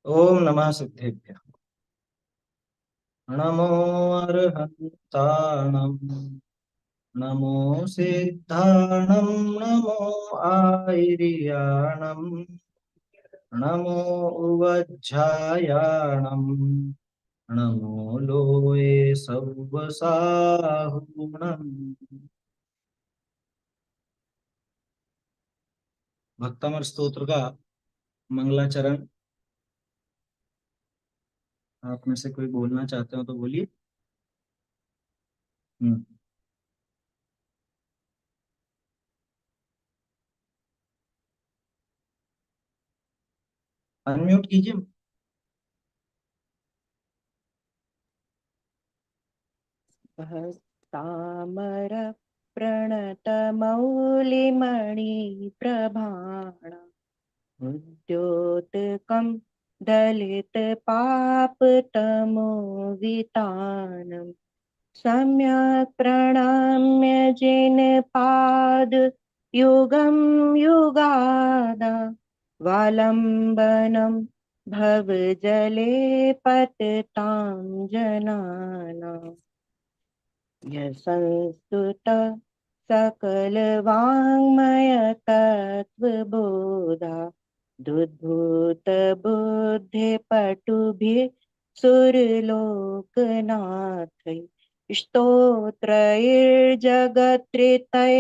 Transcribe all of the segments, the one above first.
ओम नमः सिद्धेभ्य। नमो अर्हन्ताणं, नमो सिद्धाणं, नमो आयर्याणं, नमो उवज्झायाणं, नमो लोये सव्वसाहुणम्। भक्तमर स्तोत्र का मंगलाचरण। आप में से कोई बोलना चाहते हो तो बोलिए। हम्म। अनम्यूट कीजिए। तामर प्रणतमौलिमणिप्रभाण उद्योतकं दलितपापतमोवितानम् सम्यक् प्रणम्य जिनपाद युगं युगादा वालम्बनं भवजले पततां जनानाम् संस्तुत सकलवाङ्मय तत्त्वबोधा दुद्भूत बुद्धिपटुभिः सुरलोकनाथै स्तोत्रैर्जगत्रितै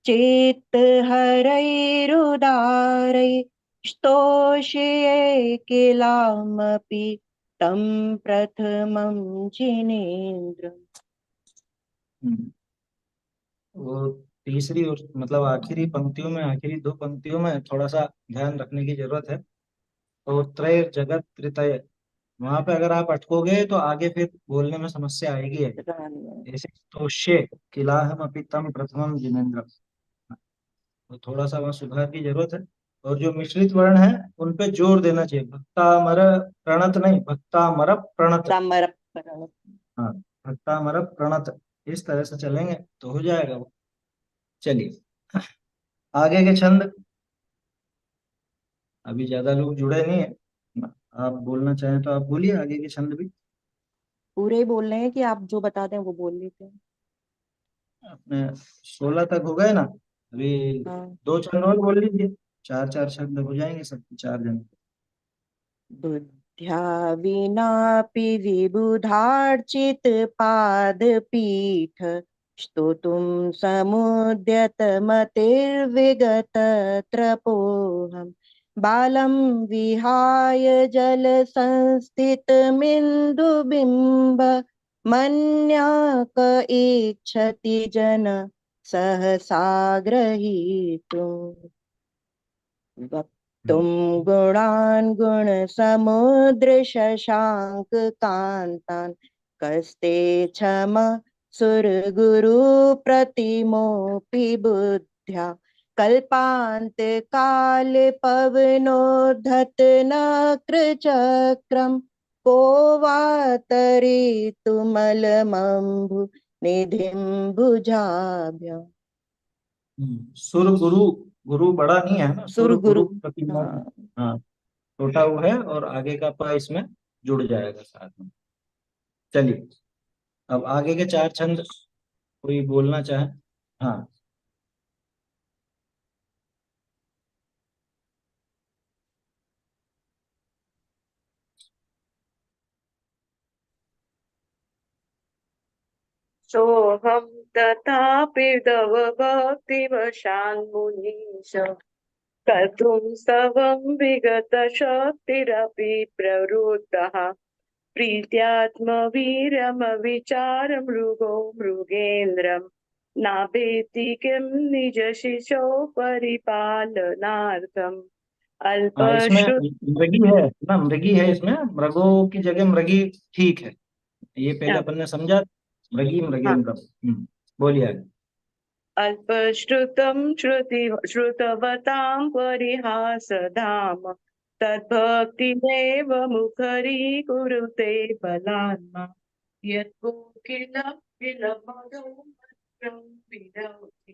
चित्तहरैरुदारै स्तोष्ये किलामपि तं प्रथमं जिनेन्द्रम्। हम्म। वो तीसरी और मतलब आखिरी पंक्तियों में, आखिरी दो पंक्तियों में थोड़ा सा ध्यान रखने की जरूरत है। तो त्रय जगत त्रितय, वहां पे अगर आप अटकोगे तो आगे फिर बोलने में समस्या आएगी है। ऐसे तोष्य किलाहम अपि तम प्रथमम जिनेन्द्र, तो थोड़ा सा वहाँ सुधार की जरूरत है। और जो मिश्रित वर्ण है उन पे जोर देना चाहिए। भक्तामर प्रणत नहीं, भक्तामर प्रणत। समर्पण। हाँ, भक्तामर प्रणत, इस तरह से चलेंगे तो हो जाएगा वो। चलिए आगे के छंद। अभी ज्यादा लोग जुड़े नहीं है। आप बोलना चाहें तो आप बोलिए आगे के छंद भी। पूरे ही बोल रहे हैं कि आप जो बता दें वो बोल लेते हैं। अपने 16 तक हो गए ना अभी। हाँ। दो छंद और बोल लीजिए, चार चार छंद हो जाएंगे सब चार जन। बुद्ध्या विनापि विबुधार्चित पादपीठ स्तोतुं समुद्यत मतिर्विगत त्रपोऽहम् बालं विहाय जल संस्थितमिन्दुबिम्ब मन्याक इच्छति जन सहसा ग्रहीतुम् वक्तुं गुणान् गुणसमुद्रशशाङ्ककान्तान् कस्ते क्षम सुरगुरुप्रतिमोऽपि बुद्ध्या कल्पान्तकालपवनोद्धत नक्रचक्रम् को वातरेतुमलमम्भु निधिं भुजाभ्याम्। सुर गुरु, गुरु बड़ा नहीं है ना, सुर सुरगुरु। गुरु प्रतिमा। हाँ। हाँ, छोटा वो है और आगे का प इसमें जुड़ जाएगा साथ में। चलिए अब आगे के चार छंद कोई बोलना चाहे। हाँ। सोऽहं तथापि तव भक्तिवशान्मुनीश कर्तुं स्तवं विगतशक्तिरपि प्रवृत्तः प्रीत्यात्मवीर्यमविचारमृगो मृगेन्द्रं नाभेति किं निजशिशो परिपालनार्थम् हाँ, इसमें अल्पश्रु मृगी है ना, मृगी है इसमें, मृगों की जगह मृगी ठीक है। ये पहले अपन ने समझा। मृगी मृगेंद्र। बोलिए आगे। अल्पश्रुतं श्रुतवतां परिहासधाम तद्भक्तिमेव मुखरीकुरुते बलान्मा यत् कोकिलमधुं विनोति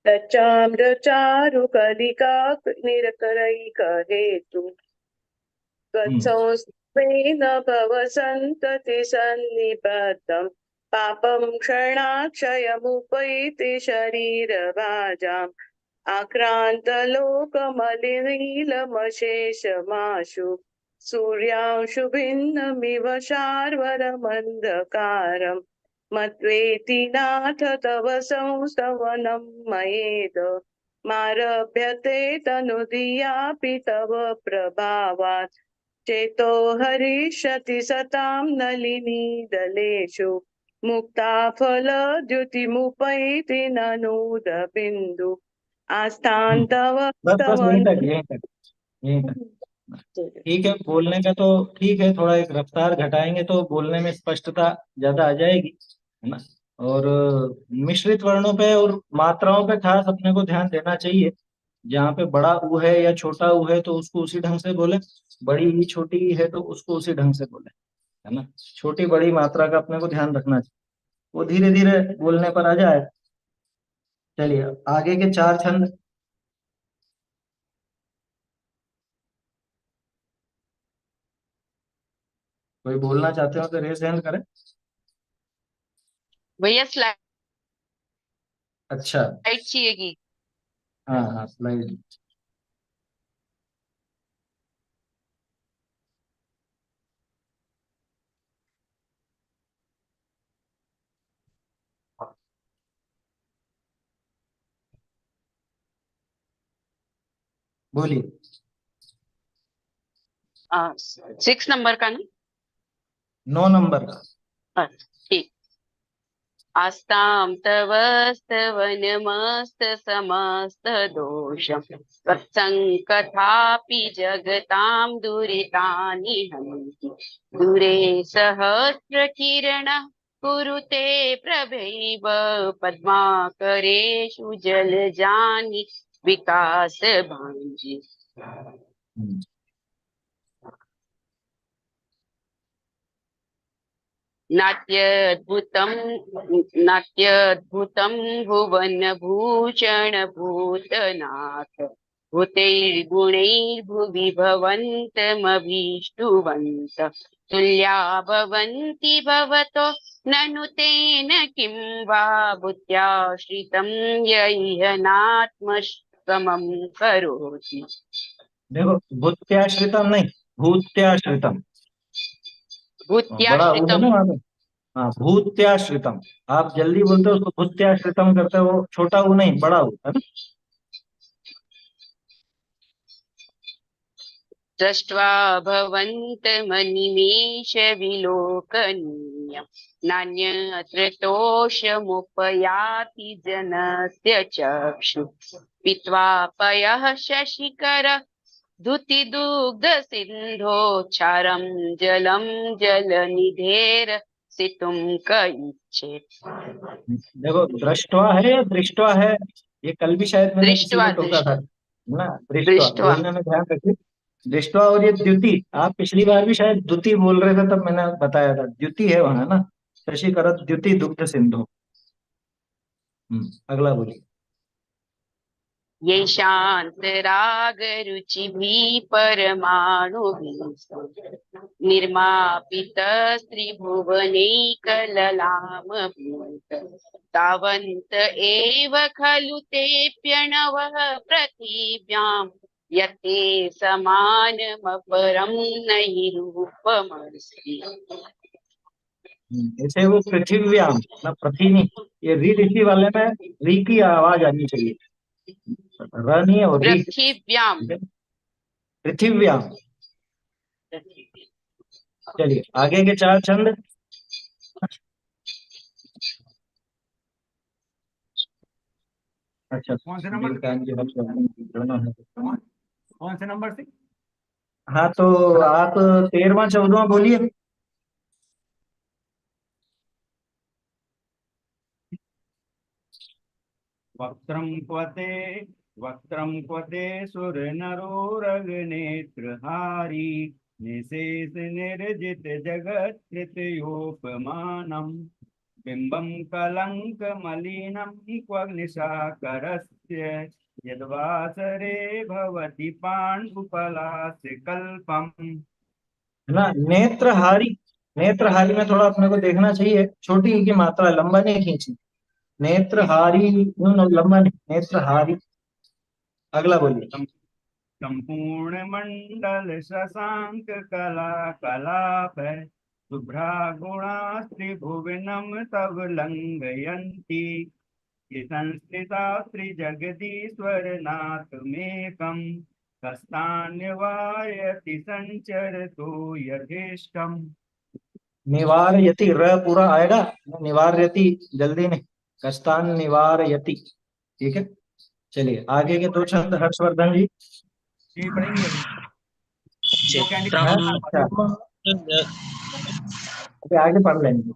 तच्चाम्रचारुकलिका निरकरैकहेतु तत्संस्त्वेन भव सन्तति सन्निबद्धम् पापं क्षणाक्षयमुपैति शरीरभाजाम् आक्रान्तलोकमलिनीलमशेषमाशु सूर्यांशु भिन्नमिव शार्वरमन्धकारम् मत्वेति नाथ तव संस्तवनं मयेद मारभ्यते तनुधियापि तव प्रभावात् चेतो हरिष्यति सतां नलिनीदलेषु मुक्ताफलद्युतिमुपैति ननूदबिन्दु आस्थां तव बस बस तव यहीं तक यहीं तक यहीं तक। ठीक है, बोलने का तो ठीक है, थोड़ा एक रफ्तार घटाएंगे तो बोलने में स्पष्टता ज्यादा आ जाएगी, है ना। और मिश्रित वर्णों पे और मात्राओं पे खास अपने को ध्यान देना चाहिए। जहाँ पे बड़ा ऊ है या छोटा ऊ है तो उसको उसी ढंग से बोले, बड़ी ई छोटी ई है तो उसको उसी ढंग से बोले, है ना। छोटी बड़ी मात्रा का अपने को ध्यान रखना चाहिए, वो धीरे धीरे बोलने पर आ जाए। चलिए आगे के चार छंद। कोई बोलना चाहते हो तो रेज हैंड करें। भैया स्लाइड अच्छा, चाहिएगी। हाँ हाँ स्लाइड। बोलिए। 6 नंबर का ना। 9 नंबर का। ठीक। आस्तां तव स्तवनमस्त समस्त दोषम् त्वत्सङ्कथापि जगतां दुरितानि हन्ति दूरे सहस्रकिरणः कुरुते प्रभैव पद्माकरेषु जलजानि विकासभाञ्जि नाट्यद्भुतं भुवनभूषण भूतनाथ भूतैर्गुणैर्भुवि भवन्तमभीष्टुवन्त तुल्या भवन्ति भवतो ननु तेन किं वा बुद्ध्याश्रितं यैहनात्मश्रमं करोति। देखो भूत्याश्रितम नहीं, भूत्याश्रितम। बड़ा ऊ है भूत्याश्रितम। ना वहां पे। हाँ भूत्याश्रितम। आप जल्दी बोलते हो उसको भूत्याश्रितम करते हो, वो छोटा ऊ नहीं बड़ा ऊ, है ना। दृष्ट्वा भवन्तमनिमेषविलोकनीयम् नान्यत्र तोषमुपयाति जनस्य चक्षु पीत्वा पयः शशिकर धुतिदुग्धसिन्धोच्छारं जलं जलनिधेर सितुं क इच्छेत्। देखो दृष्टवा है या दृष्टवा है, ये कल भी शायद मैंने किसी दृष्ट्वा को टोका था ना। दृष्टवा दृष्ट्वा बोलने में ध्यान रखिए। दृष्टवा और ये द्युति, आप पिछली बार भी शायद द्युति बोल रहे थे तब मैंने बताया था, द्युति है वहां ना। शशि करत द्युति दुग्ध सिंधु। अगला बोलिए। ये शान्तरागरुचिभिः परमाणुभिः निर्मापितस्त्रिभुवनैकललामभूत तावन्त एव खलु ते प्यणवः पृथिव्यां यते समानमपरं नहि रूपमस्ति। ऐसे वो पृथिव्याम ना, पृथ्वी नहीं, ये री ऋषि वाले में री की आवाज आनी चाहिए, र नहीं है और री। पृथिव्यां। पृथिव्याम। चलिए आगे के चार छंद। अच्छा कौन से नंबर कौन से नंबर से? हाँ तो आप 13वां 14वां बोलिए। वक्त्रं क्वते सुर नरोरगनेत्रहारी निशेष निर्जित जगत् कृतयोपमानम् बिम्बं कलङ्कमलिनं क्वग्निशाकरस्य यद्वासरे भवति पाण्डुपलास्य कल्पम् है ना। नेत्रहारी, नेत्रहारी में थोड़ा अपने को देखना चाहिए, छोटी ई की मात्रा, लंबा नहीं खींचनी। नेत्रहारी यूं लंबा नहीं, नेत्रहारी। अगला बोलिए। संपूर्ण मंडल शशांक कला कलाप है, शुभ्रा गुणा त्रिभुवनम तव लंघयन्ति, ये संस्थिता त्रिजगदीश्वर नाथमेकं, कस्तान्यवारयति संचरतो यथेष्टम्। निवारयति, र पूरा आएगा, निवारयति जल्दी नहीं, कस्तान निवारयति। ठीक है, चलिए आगे के दो छंद हर्षवर्धन जी। ये पढ़ेंगे अभी? दो कैंडी हाँ, अच्छा, अभी आगे पढ़ लेंगे।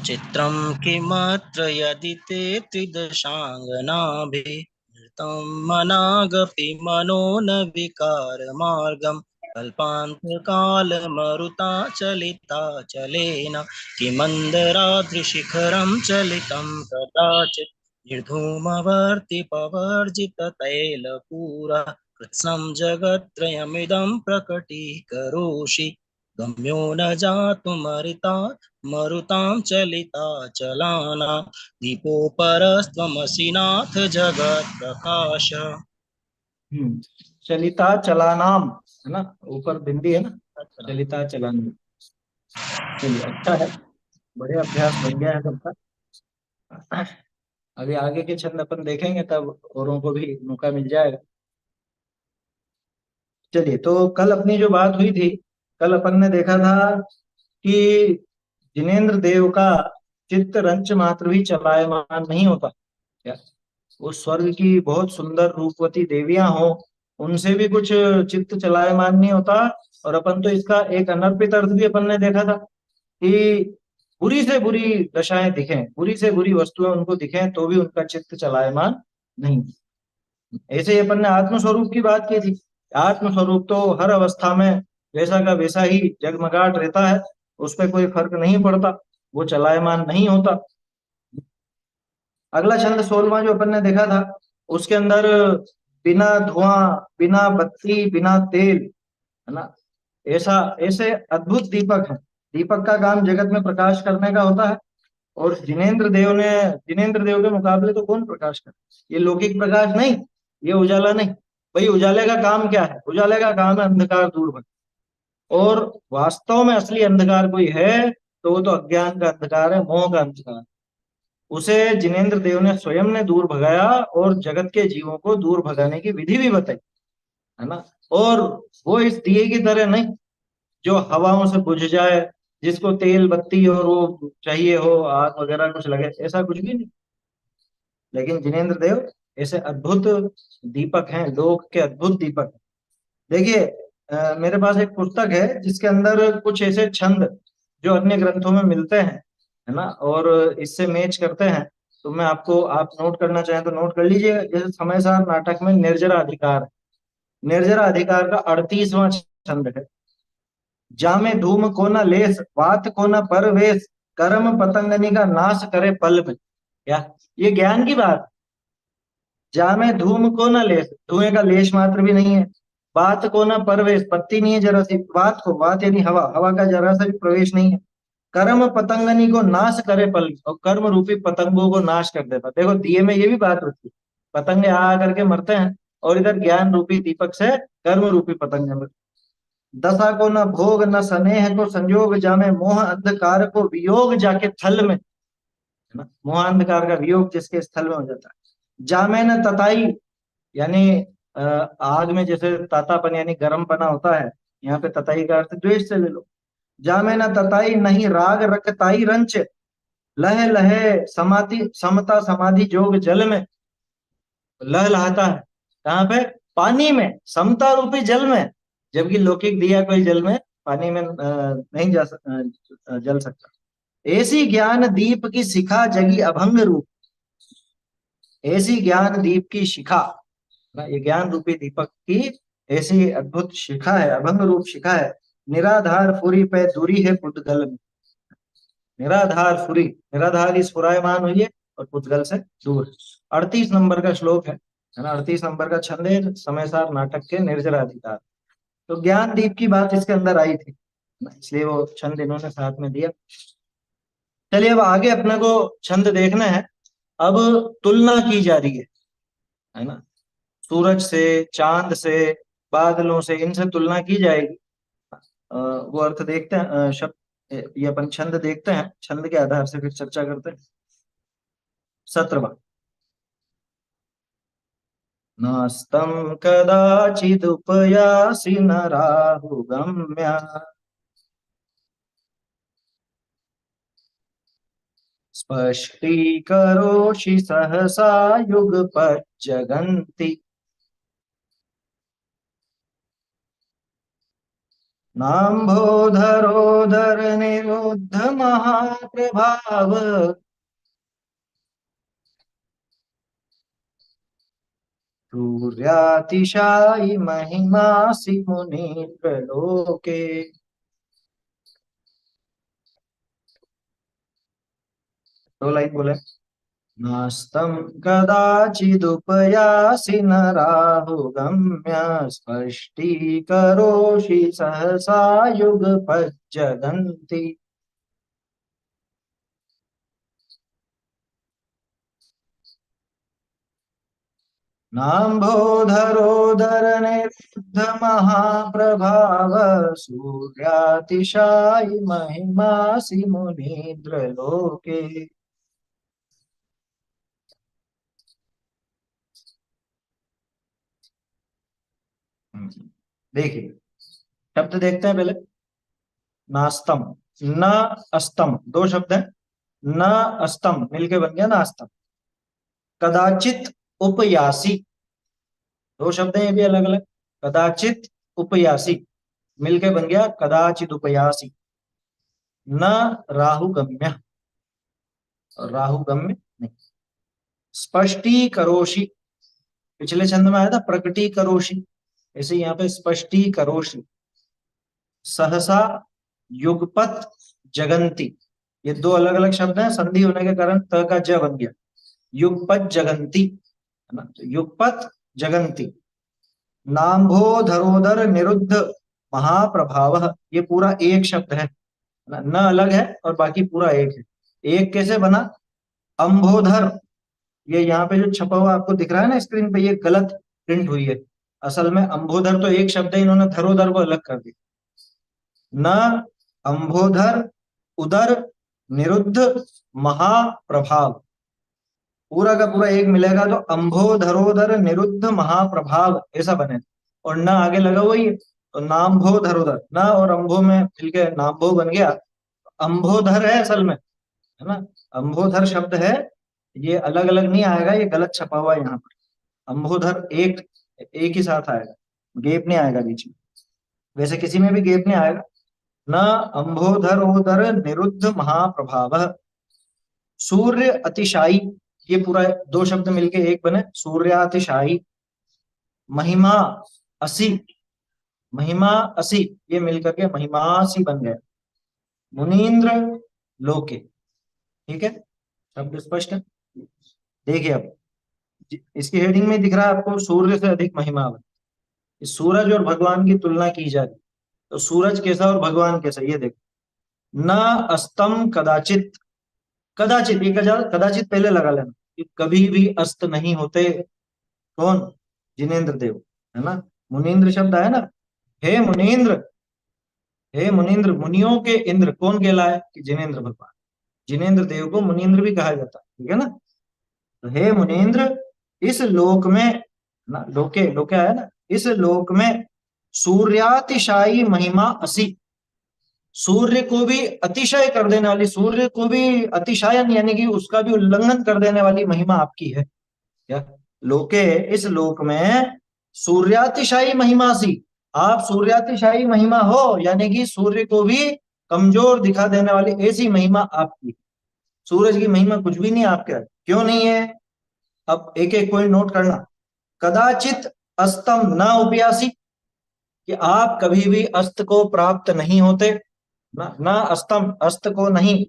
चित्रं किमत्र यदि ते त्रिदशाङ्गनाभिर्तं मनागपि मनो न विकारमार्गं, कल्पान्तकालमरुताचलिताचलेन किमन्दराद्रिशिखरं चलितं कदाचित्, निर्धूमवर्तिपवर्जिततैलपूरा कृत्स्नं जगत्त्रयमिदं प्रकटीकरोषि, गम्यो न जातुमरिता मरुतां चलिताचलानां, दीपोपरस्त्वमसि नाथ जगत्प्रकाश। चलिता चलानाम, है ना, ऊपर बिंदी है ना, चलिता चलानाम। चलिए अच्छा है, बढ़िया अभ्यास बन गया है सबका। अभी आगे के छंद अपन देखेंगे तब औरों को भी मौका मिल जाएगा। चलिए, तो कल अपनी जो बात हुई थी, कल अपन ने देखा था कि जिनेंद्र देव का चित्त रंच मात्र भी चलायमान नहीं होता। क्या वो स्वर्ग की बहुत सुंदर रूपवती देवियां हो, उनसे भी कुछ चित्त चलायमान नहीं होता। और अपन तो इसका एक अनर्पित अर्थ भी अपन ने देखा था कि बुरी से बुरी दशाएं दिखें, बुरी से बुरी वस्तुएं उनको दिखें तो भी उनका चित्त चलायमान नहीं। ऐसे ही अपन ने आत्मस्वरूप की बात की थी। आत्मस्वरूप तो हर अवस्था में वैसा का वैसा ही जगमगाट रहता है, उस पर कोई फर्क नहीं पड़ता, वो चलायमान नहीं होता। अगला छंद 16वां जो अपन ने देखा था, उसके अंदर बिना धुआं, बिना बत्ती, बिना तेल, है ना, ऐसा ऐसे अद्भुत दीपक है। दीपक का काम जगत में प्रकाश करने का होता है, और जिनेंद्र देव के मुकाबले तो कौन प्रकाश करे? ये लौकिक प्रकाश नहीं, ये उजाला नहीं। भाई उजाले का काम क्या है? उजाले का काम है अंधकार दूर भगाना। और वास्तव में असली अंधकार कोई है तो वो तो अज्ञान का अंधकार है, मोह का अंधकार। उसे जिनेंद्र देव ने स्वयं ने दूर भगाया और जगत के जीवों को दूर भगाने की विधि भी बताई, है ना। और वो इस दिए की तरह नहीं जो हवाओं से बुझ जाए, जिसको तेल बत्ती और वो चाहिए हो, आग वगैरह कुछ लगे, ऐसा कुछ भी नहीं। लेकिन जिनेंद्र देव ऐसे अद्भुत दीपक हैं, लोक के अद्भुत दीपक हैं। देखिए, मेरे पास एक पुस्तक है जिसके अंदर कुछ ऐसे छंद जो अन्य ग्रंथों में मिलते हैं, है ना, और इससे मैच करते हैं। तो मैं आपको, आप नोट करना चाहें तो नोट कर लीजिएगा। जैसे समय सार नाटक में निर्जरा अधिकार, निर्जरा अधिकार का 38वां छंद है। जामे धूम को न लेस, वात को न परवेश, कर्म पतंगनी का नाश करे पल में। क्या ये ज्ञान की बात? जामे धूम को न लेस, धुएं का लेश मात्र भी नहीं है। वात को न परवेश, पत्ती नहीं है जरा सी। वात को, वात यानी हवा, हवा का जरा सा भी प्रवेश नहीं है। कर्म पतंगनी को नाश करे पल, और कर्म रूपी पतंगों को नाश कर देता। देखो दिए में ये भी बात होती है, पतंगे आ करके मरते हैं, और इधर ज्ञान रूपी दीपक से कर्म रूपी पतंगे मरते। दशा को न भोग न स्नेह को संयोग, जामे मोह अंधकार को वियोग जाके थल में, है ना, मोह अंधकार का वियोग जिसके स्थल में हो जाता है। जामे न तताई, यानी आग में जैसे तातापन यानी गर्म पना होता है, यहाँ पे तताई का अर्थ द्वेष से ले लो। जामे न तताई नहीं राग रखताई रंच, लह लहे समाधि समता समाधि जोग जल में। लह लहाता है कहाँ पे? पानी में, समता रूपी जल में। जबकि लौकिक दिया कोई जल में, पानी में नहीं जल सकता। ऐसी ज्ञान दीप की शिखा जगी अभंग रूप, ऐसी ज्ञान दीप की शिखा, ये ज्ञान रूपी दीपक की ऐसी अद्भुत शिखा है, अभंग रूप शिखा है। निराधार फुरी पे दूरी है पुद्गल में। निराधार फुरी, निराधार ही स्फुरायमान हुई है और पुद्गल से दूर। 38 नंबर का श्लोक है ना, 38 नंबर का छंद है समय सार नाटक के निर्जरा अधिकार। तो ज्ञान दीप की बात इसके अंदर आई थी, इसलिए वो छंद इन्होंने साथ में दिया। चलिए अब आगे अपने को छंद देखना है। अब तुलना की जा रही है ना, सूरज से, चांद से, बादलों से, इनसे तुलना की जाएगी। वो अर्थ देखते हैं, शब्द ये अपन छंद देखते हैं, छंद के आधार से फिर चर्चा करते हैं। 17वां। नास्तं कदाचिदुपयासि न राहुगम्या स्पष्टीकरोषि सहसा युगपज्जगन्ति नाम्भोधरोदर निरुद्ध महाप्रभाव सूर्यातिशायि महिमासि मुनीन्द्रलोके। दो लाइन बोले। नास्तं कदाचिदुपयासि न राहुगम्य स्पष्टीकरोषि सहसा युगपज्जगन्ति नाम्भोधरोदर निरुद्ध महाप्रभाव सूर्यातिशायि महिमासि मुनीन्द्रलोके। देखिए शब्द देखते हैं पहले। नास्तम, न अस्तम, दो शब्द हैं। न अस्तम मिलके बन गया नास्तम। कदाचित उपयासी, दो शब्द हैं ये भी अलग अलग। कदाचित उपयासी मिलके बन गया कदाचित उपयासी। न राहुगम्य, राहुगम्य नहीं। स्पष्टीकरोषि, पिछले छंद में आया था प्रकटीकरोषि, ऐसे यहाँ पे स्पष्टीकरोषि। सहसा युगपत जगंती, ये दो अलग अलग शब्द हैं, संधि होने के कारण त का ज बन गया। युगपत जगंती है ना, तो युगपत जगंती। नाम्भोधरोदर निरुद्ध महाप्रभाव, ये पूरा एक शब्द है ना, न अलग है और बाकी पूरा एक है। एक कैसे बना? अंबोधर, ये यहाँ पे जो छपा हुआ आपको दिख रहा है ना स्क्रीन पे, ये गलत प्रिंट हुई है। असल में अंबोधर तो एक शब्द है, इन्होंने धरोधर को अलग कर दिया। न अंबोधर उदर निरुद्ध महाप्रभाव, पूरा का पूरा एक मिलेगा तो अंबोधरोदर निरुद्ध महाप्रभाव ऐसा बने। और न आगे लगा हुआ ही है, तो नाम्भोधरोदर, न और अंभो में मिलके नाम्भो बन गया। अंबोधर है असल में, है ना, अंबोधर शब्द है, ये अलग अलग नहीं आएगा, ये गलत छपा हुआ है यहाँ पर। अंबोधर एक एक ही साथ आएगा, गैप नहीं आएगा बीच में, वैसे किसी में भी गैप नहीं आएगा। न अंबोधरोदर निरुद्ध महाप्रभाव। सूर्य अतिशायी, ये पूरा दो शब्द मिलके एक बने, सूर्यातिशायी। महिमा असी, महिमा असी, ये मिलकर के महिमासी बन गया। मुनीन्द्र लोके, ठीक है, शब्द स्पष्ट है। देखिए अब इसकी हेडिंग में दिख रहा है आपको, सूर्य से अधिक महिमावन। इस सूरज और भगवान की तुलना की जा रही, तो सूरज कैसा और भगवान कैसा, ये देखो। न अस्तम कदाचित, कदाचित, ये कदाचित पहले लगा लेना कि कभी भी अस्त नहीं होते। कौन? जिनेन्द्र देव, है ना, मुनीन्द्र शब्द है ना। हे मुनीन्द्र, हे मुनीन्द्र, मुनियों के इंद्र कौन कहलाए? कि जिनेन्द्र भगवान। जिनेन्द्र देव को मुनीन्द्र भी कहा जाता है, ठीक है ना। तो हे मुनीन्द्र, इस लोक में ना, लोके लोके आया ना, इस लोक में सूर्यातिशायी महिमा असी, सूर्य को भी अतिशय कर देने वाली, सूर्य को भी अतिशायन यानी कि उसका भी उल्लंघन कर देने वाली महिमा आपकी है। क्या? लोके, इस लोक में सूर्यातिशायी महिमा सी, आप सूर्यातिशायी महिमा हो, यानी कि सूर्य को भी कमजोर दिखा देने वाली ऐसी महिमा आपकी। सूरज की महिमा कुछ भी नहीं आपके, क्यों नहीं है? अब एक एक पॉइंट नोट करना। कदाचित अस्तम न उपयासी, कि आप कभी भी अस्त को प्राप्त नहीं होते, न अस्तम, अस्त को नहीं।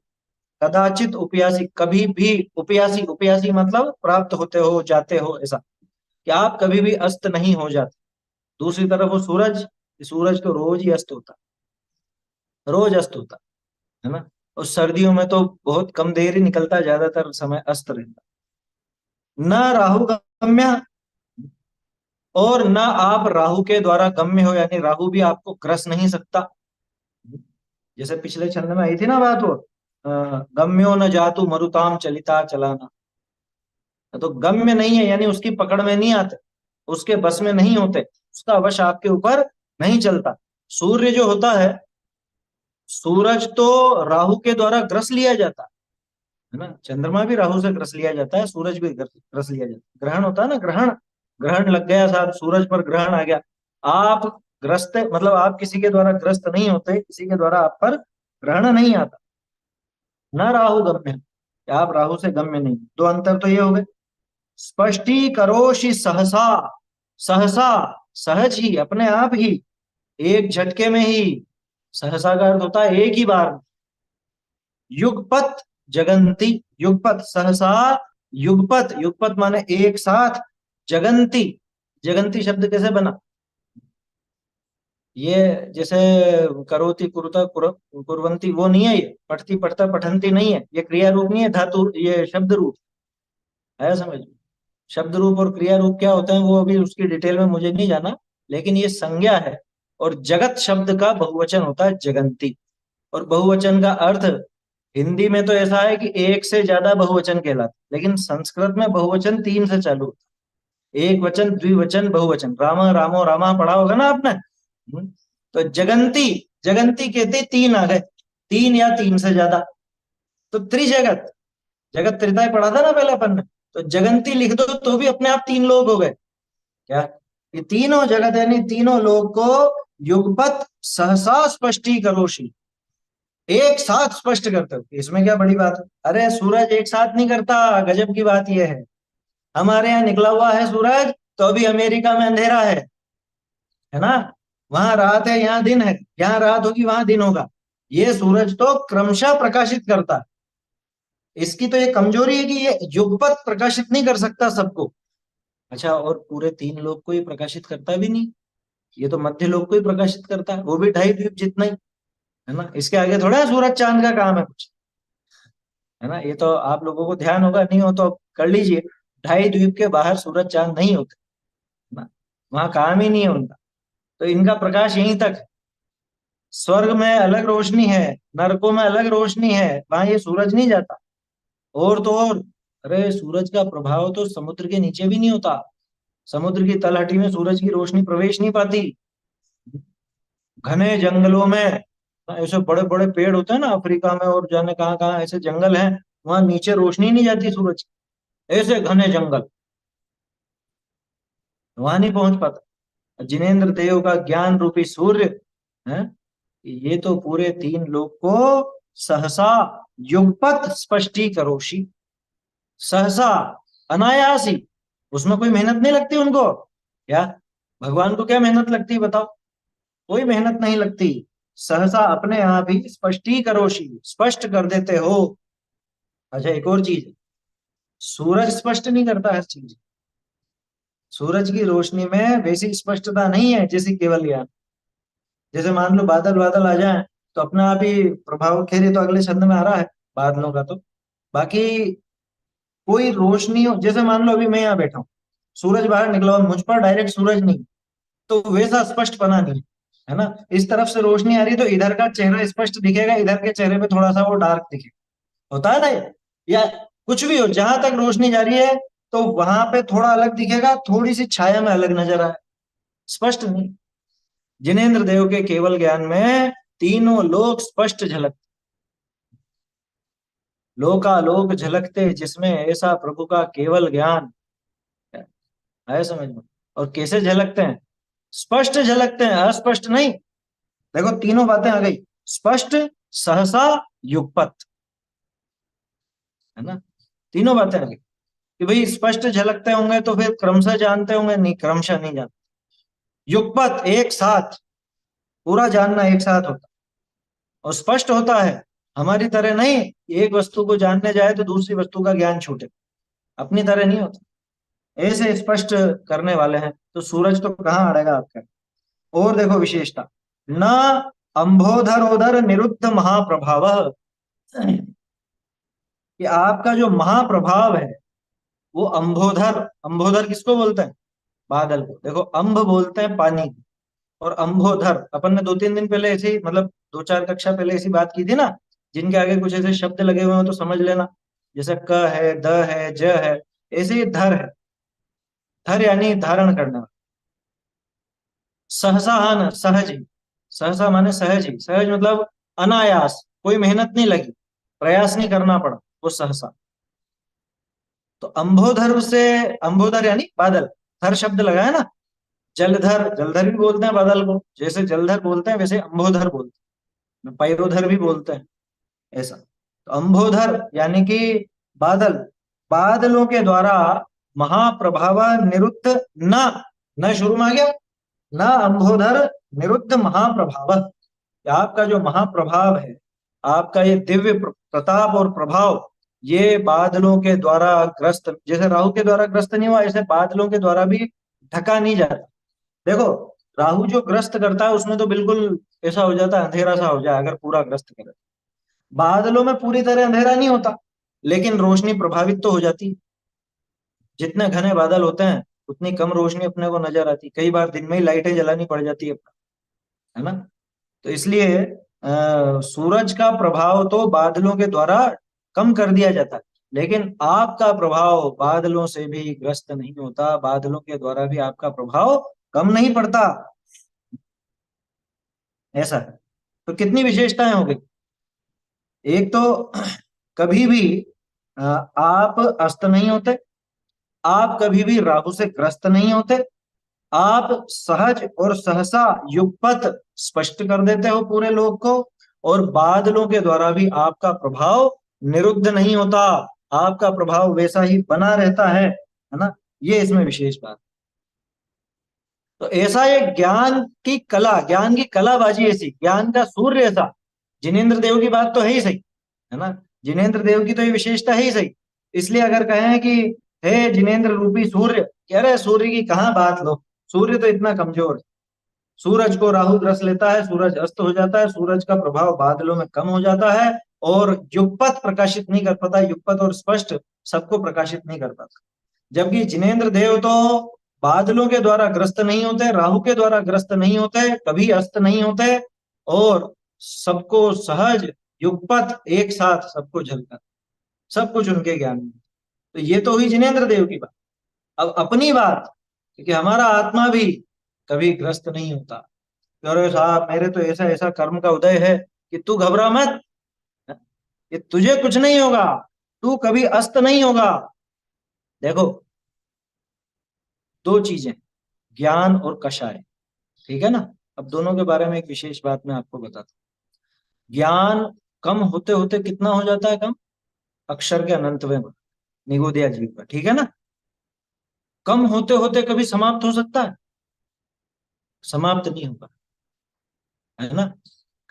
कदाचित उपयासी, कभी भी, उपयासी, उपयासी मतलब प्राप्त होते हो, जाते हो, ऐसा कि आप कभी भी अस्त नहीं हो जाते। दूसरी तरफ वो सूरज, कि सूरज तो रोज ही अस्त होता, रोज अस्त होता है ना। और सर्दियों में तो बहुत कम देर ही निकलता, ज्यादातर समय अस्त रहता। न राहु गम्य, और न आप राहु के द्वारा गम्य हो, यानी राहु भी आपको ग्रस नहीं सकता। जैसे पिछले छंद में आई थी ना बात, वो गम्यो न जातु मरुताम चलिता चलाना। तो गम्य नहीं है, यानी उसकी पकड़ में नहीं आते, उसके बस में नहीं होते, उसका वश आपके ऊपर नहीं चलता। सूर्य जो होता है, सूरज तो राहु के द्वारा ग्रस लिया जाता है ना। चंद्रमा भी राहु से ग्रस लिया जाता है, सूरज भी ग्रस लिया जाता है। ग्रहण होता है ना, ग्रहण, ग्रहण लग गया साहब, सूरज पर ग्रहण आ गया, आप ग्रस्त, मतलब आप किसी के द्वारा ग्रस्त नहीं होते, किसी के द्वारा आप पर ग्रहण नहीं आता। न राहु गम्य, आप राहु से गम्य नहीं। दो अंतर तो ये हो गए। स्पष्टीकरोषि सहसा, सहसा सहज ही, अपने आप ही, एक झटके में ही, सहसा का अर्थ होता है एक ही बार। युगपत जगंती, युगपत सहसा, युगपत, युगपत माने एक साथ, जगंती, जगंती शब्द कैसे बना, ये जैसे करोति कुरुता कुरवंती वो नहीं है, ये पठती पढ़ता पठंती नहीं है, ये क्रिया रूप नहीं है, धातु, ये शब्द रूप है, समझ लो। शब्द रूप और क्रिया रूप क्या होते हैं वो अभी उसकी डिटेल में मुझे नहीं जाना, लेकिन ये संज्ञा है। और जगत शब्द का बहुवचन होता है जगंती, और बहुवचन का अर्थ हिंदी में तो ऐसा है कि एक से ज्यादा बहुवचन कहलाता, लेकिन संस्कृत में बहुवचन तीन से चालू होता है। एक वचन, द्विवचन, बहुवचन। राम रामो रामा पढ़ा होगा ना आपने। तो जगंती, जगंती कहते तीन आ गए, तीन या तीन से ज्यादा। तो त्रिजगत, जगत त्रिताय पढ़ा था ना पहले अपन ने, तो जगंती लिख दो तो भी अपने आप तीन लोग हो गए। क्या, ये तीनों जगत यानी तीनों लोग को युगपत सहसा स्पष्टी करोशी, एक साथ स्पष्ट करते हो। इसमें क्या बड़ी बात है, अरे सूरज एक साथ नहीं करता, गजब की बात यह है, हमारे यहाँ निकला हुआ है सूरज, तो अभी अमेरिका में अंधेरा है ना, वहां रात है यहाँ दिन है, यहाँ रात होगी वहां दिन होगा। ये सूरज तो क्रमशः प्रकाशित करता है। इसकी तो ये कमजोरी है कि ये युगपत प्रकाशित नहीं कर सकता सबको। अच्छा, और पूरे तीन लोग को ही प्रकाशित करता भी नहीं, ये तो मध्य लोग को ही प्रकाशित करता है, वो भी 2.5 द्वीप जितना ही, है ना। इसके आगे थोड़ा है सूरज चांद का काम है कुछ, है ना। ये तो आप लोगों को ध्यान होगा, नहीं हो तो कर लीजिए। 2.5 द्वीप के बाहर सूरज चांद नहीं होते, है ना, वहां काम ही नहीं है उनका, तो इनका प्रकाश यहीं तक है। स्वर्ग में अलग रोशनी है, नरकों में अलग रोशनी है, वहां ये सूरज नहीं जाता। और तो और, अरे सूरज का प्रभाव तो समुद्र के नीचे भी नहीं होता, समुद्र की तलहटी में सूरज की रोशनी प्रवेश नहीं पाती। घने जंगलों में ऐसे बड़े बड़े पेड़ होते हैं ना, अफ्रीका में और जाने कहाँ कहाँ ऐसे जंगल हैं, वहां नीचे रोशनी नहीं जाती सूरज की, ऐसे घने जंगल, वहां नहीं पहुंच पाता। जिनेन्द्र देव का ज्ञान रूपी सूर्य है, ये तो पूरे तीन लोग को सहसा युगपत स्पष्टी करोशी, सहसा, अनायासी, उसमें कोई मेहनत नहीं लगती उनको। क्या, भगवान को क्या मेहनत लगती है बताओ, कोई मेहनत नहीं लगती। सहसा अपने आप ही स्पष्टी करोशी, स्पष्ट कर देते हो। अच्छा, एक और चीज, सूरज स्पष्ट नहीं करता हर चीज, सूरज की रोशनी में वैसी स्पष्टता नहीं है जैसी केवल ज्ञान। जैसे मान लो बादल बादल आ जाए तो अपने आप ही प्रभाव, खैर ये तो अगले छंद में आ रहा है बादलों का, तो बाकी कोई रोशनी हो, जैसे मान लो अभी मैं यहाँ बैठा हूँ, सूरज बाहर निकला और मुझ पर डायरेक्ट सूरज नहीं, तो वैसा स्पष्टपना नहीं है ना। इस तरफ से रोशनी आ रही तो इधर का चेहरा स्पष्ट दिखेगा, इधर के चेहरे पे थोड़ा सा वो डार्क दिखेगा, होता है ना ये? या कुछ भी हो, जहां तक रोशनी जा रही है तो वहां पे थोड़ा अलग दिखेगा, थोड़ी सी छाया में अलग नजर आए, स्पष्ट नहीं। जिनेन्द्र देव के केवल ज्ञान में तीनों लोग स्पष्ट झलक, लोकालोक झलकते जिसमें ऐसा प्रभु का केवल ज्ञान है, समझ में। और कैसे झलकते हैं, स्पष्ट झलकते हैं, अस्पष्ट नहीं। देखो तीनों बातें आ गई, स्पष्ट, सहसा, युगपत, है ना, तीनों बातें आ गई। कि भाई स्पष्ट झलकते होंगे तो फिर क्रमशः जानते होंगे, नहीं, क्रमशः नहीं जानते। युगपत, एक साथ, पूरा जानना एक साथ होता, और स्पष्ट होता है, हमारी तरह नहीं, एक वस्तु को जानने जाए तो दूसरी वस्तु का ज्ञान छूटे, अपनी तरह नहीं होता, ऐसे स्पष्ट करने वाले हैं। तो सूरज तो कहाँ अड़ेगा आपका, और देखो विशेषता, न अंबोधरोदर निरुद्ध महाप्रभाव, कि आपका जो महाप्रभाव है वो अंबोधर, अंबोधर किसको बोलते हैं? बादल को। देखो अंब बोलते हैं पानी को, और अंबोधर अपन ने 2-3 दिन पहले ऐसे ही, मतलब 2-4 कक्षा पहले ऐसी बात की थी ना, जिनके आगे कुछ ऐसे शब्द लगे हुए हो तो समझ लेना, जैसे क है, द है, ज है, ऐसे ही धर है। धर यानी धारण करना। सहसा न सहज ही, सहसा माने सहज ही, सहज मतलब अनायास, कोई मेहनत नहीं लगी, प्रयास नहीं करना पड़ा, वो सहसा। तो अंबोधर से, अंबोधर यानी बादल, धर शब्द लगा है ना, जलधर, जलधर भी बोलते हैं बादल को, जैसे जलधर बोलते हैं वैसे अंबोधर बोलते हैं, पैरोधर भी बोलते हैं, ऐसा। तो अंबोधर यानी कि बादल, बादलों के द्वारा महाप्रभाव निरुद्ध, न, न शुरू में आ गया, न अंबोधर निरुद्ध महाप्रभाव, आपका जो महाप्रभाव है, आपका ये दिव्य प्रताप और प्रभाव, ये बादलों के द्वारा ग्रस्त, जैसे राहु के द्वारा ग्रस्त नहीं हुआ, ऐसे बादलों के द्वारा भी ढका नहीं जाता। देखो राहु जो ग्रस्त करता है उसमें तो बिल्कुल ऐसा हो जाता है, अंधेरा सा हो जाए अगर पूरा ग्रस्त करे। बादलों में पूरी तरह अंधेरा नहीं होता, लेकिन रोशनी प्रभावित तो हो जाती है। जितने घने बादल होते हैं उतनी कम रोशनी अपने को नजर आती, कई बार दिन में ही लाइटें जलानी पड़ जाती है ना। तो इसलिए सूरज का प्रभाव तो बादलों के द्वारा कम कर दिया जाता है, लेकिन आपका प्रभाव बादलों से भी ग्रस्त नहीं होता, बादलों के द्वारा भी आपका प्रभाव कम नहीं पड़ता, ऐसा है। तो कितनी विशेषताएं हो गई। एक तो कभी भी आप अस्त नहीं होते, आप कभी भी राहु से ग्रस्त नहीं होते, आप सहज और सहसा युगपत स्पष्ट कर देते हो पूरे लोक को, और बादलों के द्वारा भी आपका प्रभाव निरुद्ध नहीं होता, आपका प्रभाव वैसा ही बना रहता है ना। ये इसमें विशेष बात। तो ऐसा ये ज्ञान की कला, ज्ञान की कलाबाजी ऐसी, ज्ञान का सूर्य ऐसा, जिनेंद्र देव की बात तो है ही सही, है ना, जिनेंद्र देव की तो ये विशेषता है ही सही। इसलिए अगर कहें कि हे जिनेंद्र रूपी सूर्य, कह रहे सूर्य की कहाँ बात लो, सूर्य तो इतना कमजोर है, सूरज को राहु ग्रस लेता है, सूरज अस्त हो जाता है, सूरज का प्रभाव बादलों में कम हो जाता है, और युगपत प्रकाशित नहीं कर पाता, युगपत और स्पष्ट सबको प्रकाशित नहीं कर पाता। जबकि जिनेंद्र देव तो बादलों के द्वारा ग्रस्त नहीं होते, राहु के द्वारा ग्रस्त नहीं होते, कभी अस्त नहीं होते, और सबको सहज युगपत एक साथ सबको झलका, सब कुछ उनके ज्ञान में। तो ये तो हुई जिनेंद्र देव की बात। अब अपनी बात, क्योंकि हमारा आत्मा भी कभी ग्रस्त नहीं होता। अरे साहब मेरे तो ऐसा ऐसा कर्म का उदय है कि तू घबरा मत, ये तुझे कुछ नहीं होगा, तू कभी अस्त नहीं होगा। देखो दो चीजें, ज्ञान और कषाय, ठीक है ना। अब दोनों के बारे में एक विशेष बात मैं आपको बताता हूँ। ज्ञान कम होते होते कितना हो जाता है कम, अक्षर के अनंतवें निगोदिया जीव का, ठीक है ना। कम होते होते कभी समाप्त हो सकता है, समाप्त नहीं होगा, है ना।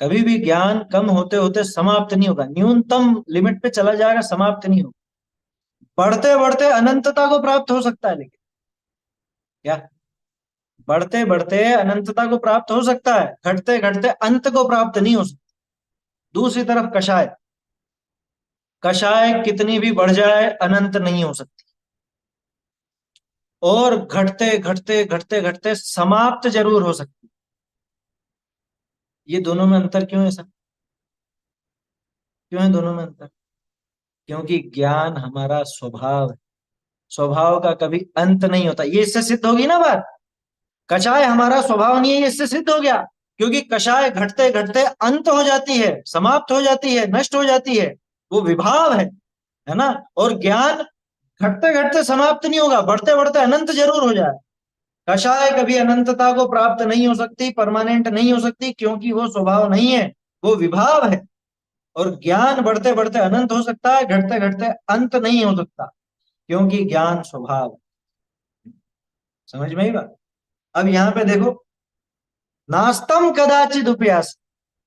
कभी भी ज्ञान कम होते होते समाप्त नहीं होगा, न्यूनतम लिमिट पे चला जाएगा, समाप्त नहीं होगा। बढ़ते बढ़ते अनंतता को प्राप्त हो सकता है, लेकिन क्या, बढ़ते बढ़ते अनंतता को प्राप्त हो सकता है, घटते घटते अंत को प्राप्त नहीं हो सकता। दूसरी तरफ कषाय, कषाय कितनी भी बढ़ जाए अनंत नहीं हो सकती, और घटते घटते घटते घटते समाप्त जरूर हो सकती। ये दोनों में अंतर क्यों है सर, क्यों है दोनों में अंतर? क्योंकि ज्ञान हमारा स्वभाव है, स्वभाव का कभी अंत नहीं होता, ये इससे सिद्ध होगी ना बात। कषाय हमारा स्वभाव नहीं है, ये इससे सिद्ध हो गया, क्योंकि कषाय घटते घटते अंत हो जाती है, समाप्त हो जाती है, नष्ट हो जाती है, वो विभाव है ना। और ज्ञान घटते घटते समाप्त नहीं होगा, बढ़ते बढ़ते अनंत जरूर हो जाए। कषाय कभी अनंतता को प्राप्त नहीं हो सकती, परमानेंट नहीं हो सकती, क्योंकि वो स्वभाव नहीं है, वो विभाव है। और ज्ञान बढ़ते बढ़ते अनंत हो सकता है, घटते घटते अंत नहीं हो सकता, क्योंकि ज्ञान स्वभाव। समझ में ही बात। अब यहां पे देखो, नास्तम कदाचित उपयास,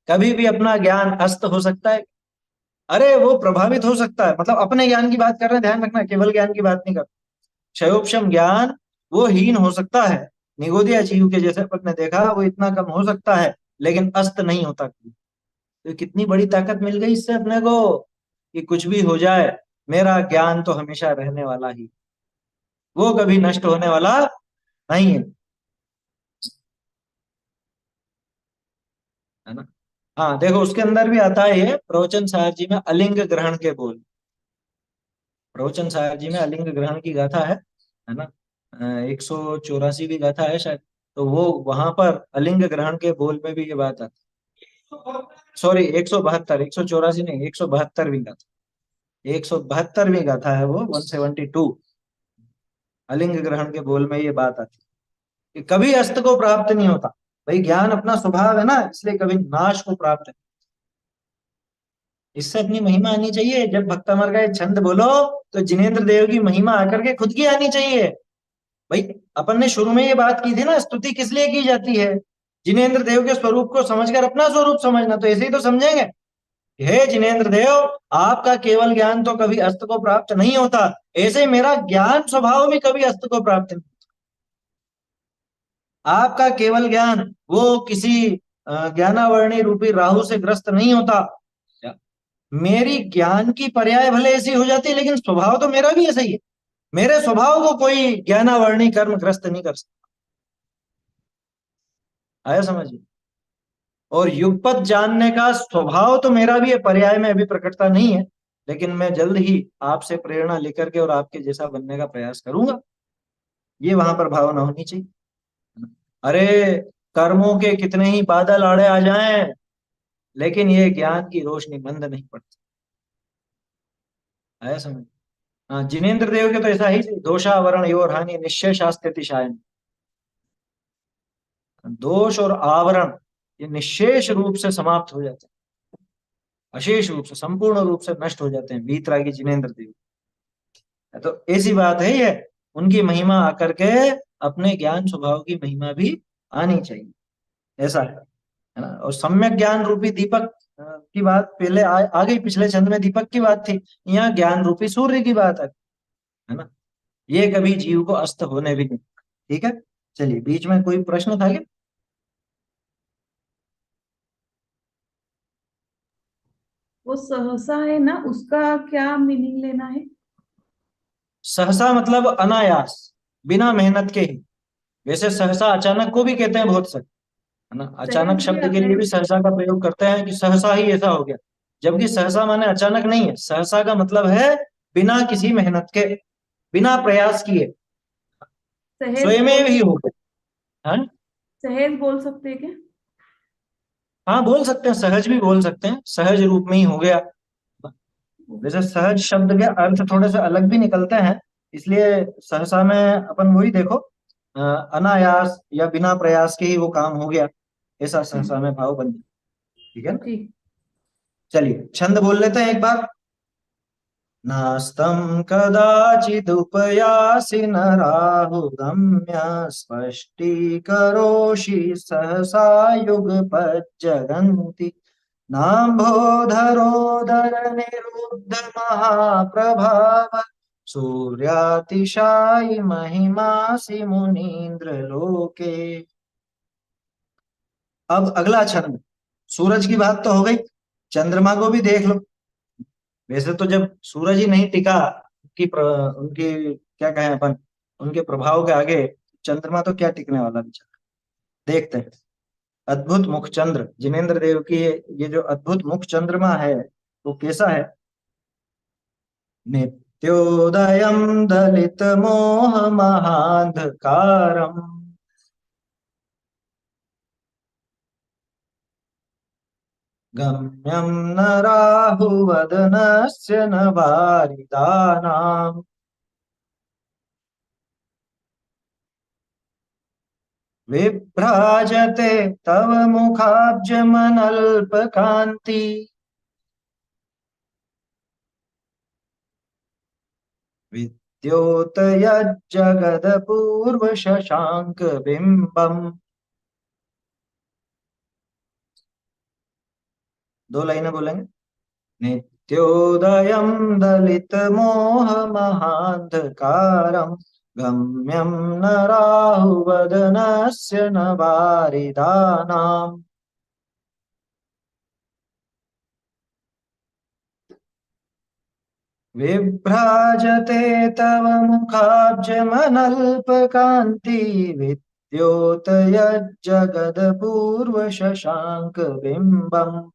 कभी भी अपना ज्ञान अस्त हो सकता है, अरे वो प्रभावित हो सकता है, मतलब अपने ज्ञान की बात कर रहे हैं, ध्यान रखना, केवल ज्ञान की बात नहीं कर। क्षयोपशम ज्ञान वो हीन हो सकता है, निगोदिया जीव के जैसे अपन ने देखा, वो इतना कम हो सकता है लेकिन अस्त नहीं होता कभी। तो कितनी बड़ी ताकत मिल गई इससे अपने को कि कुछ भी हो जाए, मेरा ज्ञान तो हमेशा रहने वाला ही, वो कभी नष्ट होने वाला नहीं है। है ना। हाँ देखो, उसके अंदर भी आता है ये प्रवचन सार जी में अलिंग ग्रहण के बोल। प्रवचन सार जी में अलिंग ग्रहण की गाथा है ना। 184वीं गाथा है शायद। तो वो वहां पर अलिंग ग्रहण के बोल में भी ये बात आती है। सॉरी, 172, 184 नहीं, 172वीं गाथा, 172वीं गाथा है वो, 172। अलिंग ग्रहण के बोल में ये बात आती है कि कभी अस्त को प्राप्त नहीं होता। भाई ज्ञान अपना स्वभाव है ना, इसलिए कभी नाश को प्राप्त नहीं। इससे अपनी महिमा आनी चाहिए। जब भक्तमर का ये छंद बोलो तो जिनेंद्र देव की महिमा आकर के खुद की आनी चाहिए। भाई अपन ने शुरू में ये बात की थी ना, स्तुति किस लिए की जाती है? जिनेंद्र देव के स्वरूप को समझकर अपना स्वरूप समझना। तो ऐसे ही तो समझेंगे, हे जिनेंद्र देव, आपका केवल ज्ञान तो कभी अस्त को प्राप्त नहीं होता, ऐसे ही मेरा ज्ञान स्वभाव भी कभी अस्त को प्राप्त नहीं। आपका केवल ज्ञान वो किसी ज्ञानावर्णी रूपी राहु से ग्रस्त नहीं होता। मेरी ज्ञान की पर्याय भले ऐसी हो जाती है, लेकिन स्वभाव तो मेरा भी ऐसा ही है। मेरे स्वभाव को कोई ज्ञानावर्णी कर्म ग्रस्त नहीं कर सकता। आया समझ में? और युगपत जानने का स्वभाव तो मेरा भी है, पर्याय में अभी प्रकटता नहीं है, लेकिन मैं जल्द ही आपसे प्रेरणा लेकर के और आपके जैसा बनने का प्रयास करूंगा। ये वहां पर भावना होनी चाहिए। अरे कर्मों के कितने ही बादल आड़े आ जाएं, लेकिन ये ज्ञान की रोशनी मंद नहीं पड़ती। आया समझ? हाँ, जिनेंद्र देव के तो ऐसा ही, दोषावरण योर हानि निश्चय शास्त्रति शायन। दोष और आवरण ये निशेष रूप से समाप्त हो जाते हैं, अशेष रूप से, संपूर्ण रूप से नष्ट हो जाते हैं वीतरागी जिनेंद्र देव। तो ऐसी बात है ये, उनकी महिमा आकर के अपने ज्ञान स्वभाव की महिमा भी आनी चाहिए। ऐसा है ना। और सम्यक ज्ञान रूपी दीपक की बात पहले आ गई, पिछले छंद में दीपक की बात थी, यहाँ ज्ञान रूपी सूर्य की बात है ना। ये कभी जीव को अस्त होने भी नहीं। ठीक है, चलिए, बीच में कोई प्रश्न था क्या? वो सहसा है ना, उसका क्या मीनिंग लेना है? सहसा मतलब अनायास, बिना मेहनत के ही। वैसे सहसा अचानक को भी कहते हैं बहुत से, है ना। अचानक सहज भी शब्द के आता लिए है। भी सहसा का प्रयोग करते हैं कि सहसा ही ऐसा हो गया। जबकि सहसा माने अचानक नहीं है, सहसा का मतलब है बिना किसी मेहनत के, बिना प्रयास किए, सहज स्वयं बोल ही हो गया। हाँ, सहज बोल सकते हैं क्या? हाँ बोल सकते हैं, सहज भी बोल सकते हैं, सहज रूप में ही हो गया। वैसे सहज शब्द के अर्थ थोड़े से अलग भी निकलते हैं, इसलिए सहसा में अपन वही देखो, अनायास या बिना प्रयास के ही वो काम हो गया, ऐसा सहसा में भाव बन जाए। ठीक है ना। ठीक। चलिए छंद बोल लेते हैं एक बार। नास्तं कदाचिदुपयासि न राहुगम्य स्पष्टीकरोषि सहसा युगपज्जगन्ति नाम्भोधरोदर निरुद्ध महाप्रभाव सूर्यातिशायि महिमासि मुनीन्द्र लोके। अब अगला छंद, सूरज की बात तो हो गई, चंद्रमा को भी देख लो। वैसे तो जब सूरज ही नहीं टिका उनकी क्या कहें अपन, उनके प्रभाव के आगे चंद्रमा तो क्या टिकने वाला बेचारा। देखते हैं, अद्भुत मुख चंद्र जिनेंद्र देव की ये जो अद्भुत मुख चंद्रमा है वो कैसा है। नित्योदयम दलित मोह महांधकारम गम्यं न राहुवदनस्य न वारिदानाम् विभ्राजते तव मुखाब्जमनल्पकान्ति विद्योतयज्जगदपूर्वशशाङ्कबिम्बम्। दो लाइनें बोलेंगे। नित्योदयं दलितमोहमहान्धकारम् गम्यं न राहुवदनस्य न वारिदानाम्। विभ्राजते तव मुखाब्जमनल्पकान्ति विद्योतयज्जगदपूर्वशशाङ्कबिम्बम्।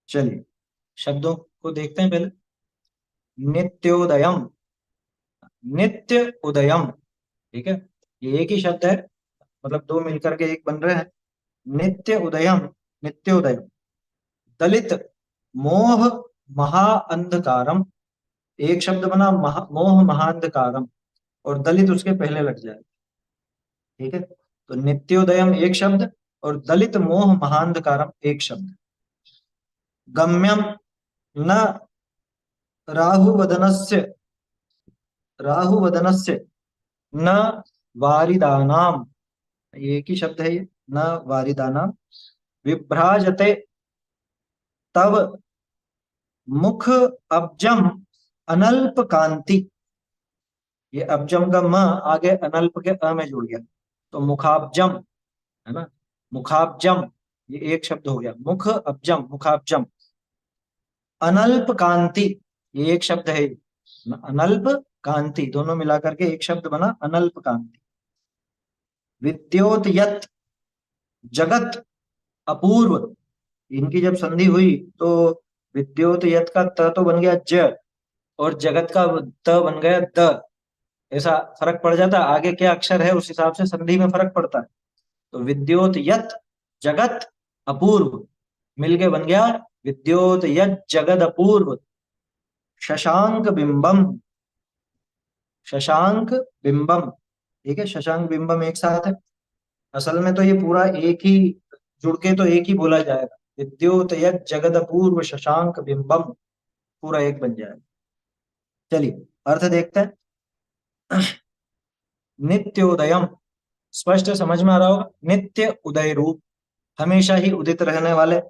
चलिए शब्दों को देखते हैं पहले। नित्योदयम, नित्य उदयम, ठीक है, ये एक ही शब्द है, मतलब दो मिलकर के एक बन रहे हैं। नित्य उदयम, नित्योदयम। दलित मोह महा अंधकारम, एक शब्द बना मोह महांधकारम, और दलित उसके पहले लग जाए, ठीक है। तो नित्योदयम एक शब्द और दलित मोह महांधकारम एक शब्द। गम्यम न राहुवदनस्य, राहुवदनस्य न वारिदानाम, ये एक ही शब्द है ये, न वारिदानाम। विभ्राजते तव मुख अब्जम अनल्प कांति, ये अब्जम का म आगे अनल्प के अ में जुड़ गया, तो मुखाब्जम, है ना, मुखाब्जम, ये एक शब्द हो गया। मुख अब्जम, मुखाब्जम। अनल्प कांति, ये एक शब्द है, अनल्प कांति, दोनों मिलाकर के एक शब्द बना अनल्प कांति। विद्योत यत जगत अपूर्व, इनकी जब संधि हुई तो विद्योत यत का त तो बन गया ज, और जगत का त बन गया द, ऐसा फर्क पड़ जाता है, आगे क्या अक्षर है उस हिसाब से संधि में फर्क पड़ता है। तो विद्योत यत जगत अपूर्व मिलके बन गया विद्योत यत जगत अपूर्व शशांक बिंबम, शशांक बिंबम, ठीक है, शशांक बिंबम एक साथ है। असल में तो ये पूरा एक ही जुड़ के तो एक ही बोला जाएगा, विद्योत यत जगत अपूर्व शशांक बिंबम, पूरा एक बन जाएगा। चलिए अर्थ देखते हैं। नित्योदयम, स्पष्ट समझ में आ रहा होगा, नित्य उदय रूप, हमेशा ही उदित रहने वाले।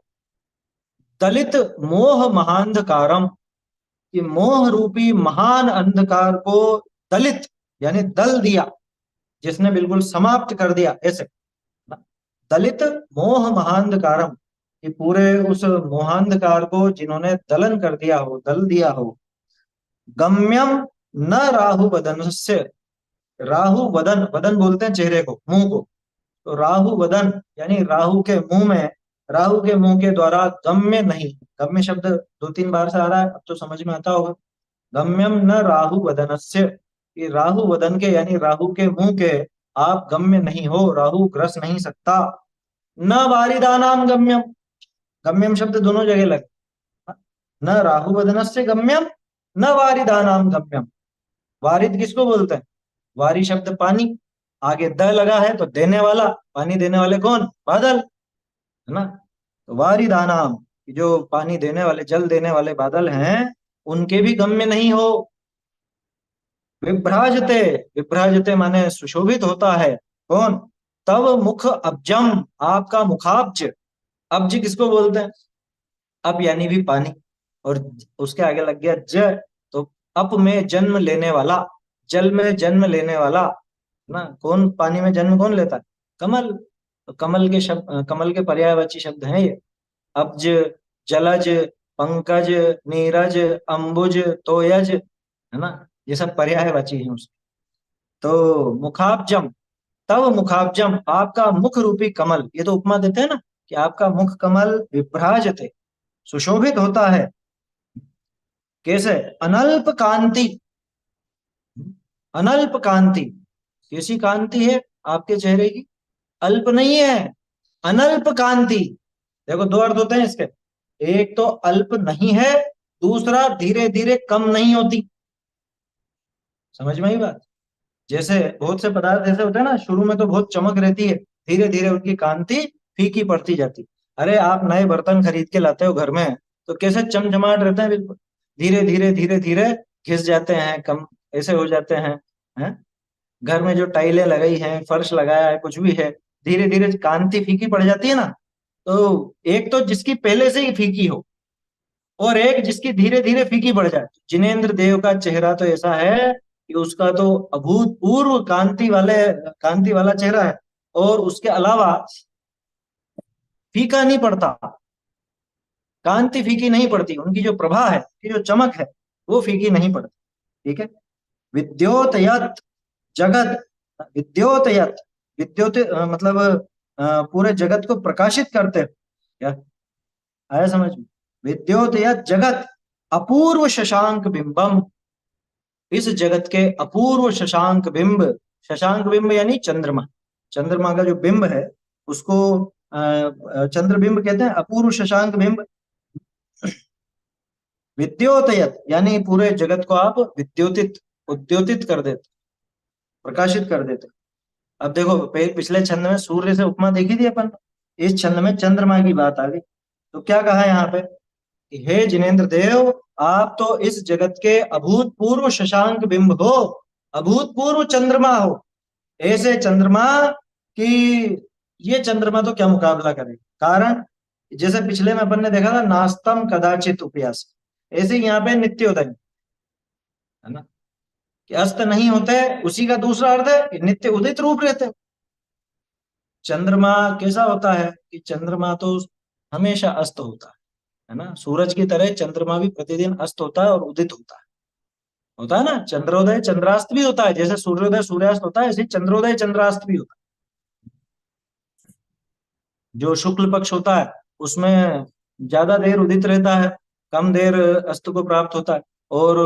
दलित मोह महांधकारम, कि मोह रूपी महान अंधकार को दलित यानी दल दिया, जिसने बिल्कुल समाप्त कर दिया, ऐसे। दलित मोह महांधकारम, कि पूरे उस मोहांधकार को जिन्होंने दलन कर दिया हो, दल दिया हो। गम्यम न राहु वदनस्य, राहु वदन, वदन बोलते हैं चेहरे को, मुंह को, तो राहु वदन यानी राहु के मुंह में, राहु के मुंह के द्वारा गम्य नहीं, गम्य शब्द दो तीन बार से आ रहा है, अब तो समझ में आता होगा। गम्यम न राहु वदनस्य, कि राहु वदन के यानी राहु के मुंह के आप गम्य नहीं हो, राहु ग्रस नहीं सकता। न वारिदानाम गम्यम, गम्यम शब्द दोनों जगह लगे, न राहु वदनस्य गम्यम न वारिदानाम गम्यम। वारिद किसको बोलते हैं, वारी शब्द पानी, आगे द लगा है तो देने वाला, पानी देने वाले कौन, बादल, है ना। तो वारिदानाम, जो पानी देने वाले, जल देने वाले बादल हैं, उनके भी गम्य नहीं हो। विभ्राजते, विभ्राजते माने सुशोभित होता है, कौन, तव मुख अब्जम, आपका मुखाब्ज, अब्ज किसको बोलते हैं, अब यानी भी पानी, और उसके आगे लग गया ज, तो अप में जन्म लेने वाला, जल में जन्म लेने वाला ना, कौन पानी में जन्म कौन लेता है, कमल, तो कमल के शब्द, कमल के पर्यायवाची शब्द हैं ये, अब्ज, जलज, पंकज, नीरज, अंबुज, तोयज, है ना, ये सब पर्यायवाची हैं उसके। तो मुखाब्जम, तव मुखाब्जम, आपका मुख रूपी कमल, ये तो उपमा देते हैं ना, कि आपका मुख कमल विभ्राजते, सुशोभित होता है, कैसे, अनल्प कांति, अनल्प कांति, कैसी कांति है आपके चेहरे की, अल्प नहीं है, अनल्प कांति। देखो दो अर्थ होते हैं इसके, एक तो अल्प नहीं है, दूसरा धीरे धीरे कम नहीं होती, समझ में आई बात। जैसे बहुत से पदार्थ ऐसे होते हैं ना, शुरू में तो बहुत चमक रहती है, धीरे धीरे उनकी कांति फीकी पड़ती जाती। अरे आप नए बर्तन खरीद के लाते हो घर में, तो कैसे चमचमाट रहते हैं, बिल्कुल धीरे धीरे धीरे धीरे घिस जाते हैं, कम ऐसे हो जाते हैं। घर में जो टाइलें लगाई हैं, फर्श लगाया है, कुछ भी है, धीरे धीरे कांति फीकी पड़ जाती है ना। तो एक तो जिसकी पहले से ही फीकी हो, और एक जिसकी धीरे धीरे फीकी पड़ जाए। जिनेंद्र देव का चेहरा तो ऐसा है कि उसका तो अभूतपूर्व कांति वाला चेहरा है, और उसके अलावा फीका नहीं पड़ता, कांति फीकी नहीं पड़ती, उनकी जो प्रभा है, उनकी जो चमक है, वो फीकी नहीं पड़ती। ठीक है। विद्योतयत जगत, विद्योतयत, विद्योत मतलब पूरे जगत को प्रकाशित करते हैं। क्या आया समझ में? विद्योतयत जगत अपूर्व शशांक बिंबम, इस जगत के अपूर्व शशांक बिंब यानी चंद्रमा, चंद्रमा का जो बिंब है उसको चंद्रबिंब कहते हैं, अपूर्व शशांक बिंब। विद्योतयत यानी पूरे जगत को आप उद्योतित कर देते, प्रकाशित कर देते। अब देखो पिछले छंद में सूर्य से उपमा देखी थी अपन, इस छंद में चंद्रमा की बात आ गई। तो क्या कहा यहाँ पे कि हे जिनेंद्र देव, आप तो इस जगत के अभूतपूर्व शशांक बिंब हो, अभूतपूर्व चंद्रमा हो। ऐसे चंद्रमा की, ये चंद्रमा तो क्या मुकाबला करे। कारण जैसे पिछले में अपन ने देखा था नास्तम कदाचित उपयास, ऐसे यहाँ पे नित्योदय है ना, कि अस्त नहीं होते, उसी का दूसरा अर्थ है कि नित्य उदित रूप रहते। चंद्रमा कैसा होता है कि चंद्रमा तो हमेशा अस्त है ना, सूरज की तरह चंद्रमा भी प्रतिदिन अस्त होता है और उदित होता है ना। चंद्रोदय चंद्रास्त भी होता है, जैसे सूर्योदय सूर्यास्त होता है, ऐसे चंद्रोदय चंद्रास्त भी होता है। जो शुक्ल पक्ष होता है उसमें ज्यादा देर उदित रहता है, कम देर अस्त को प्राप्त होता है, और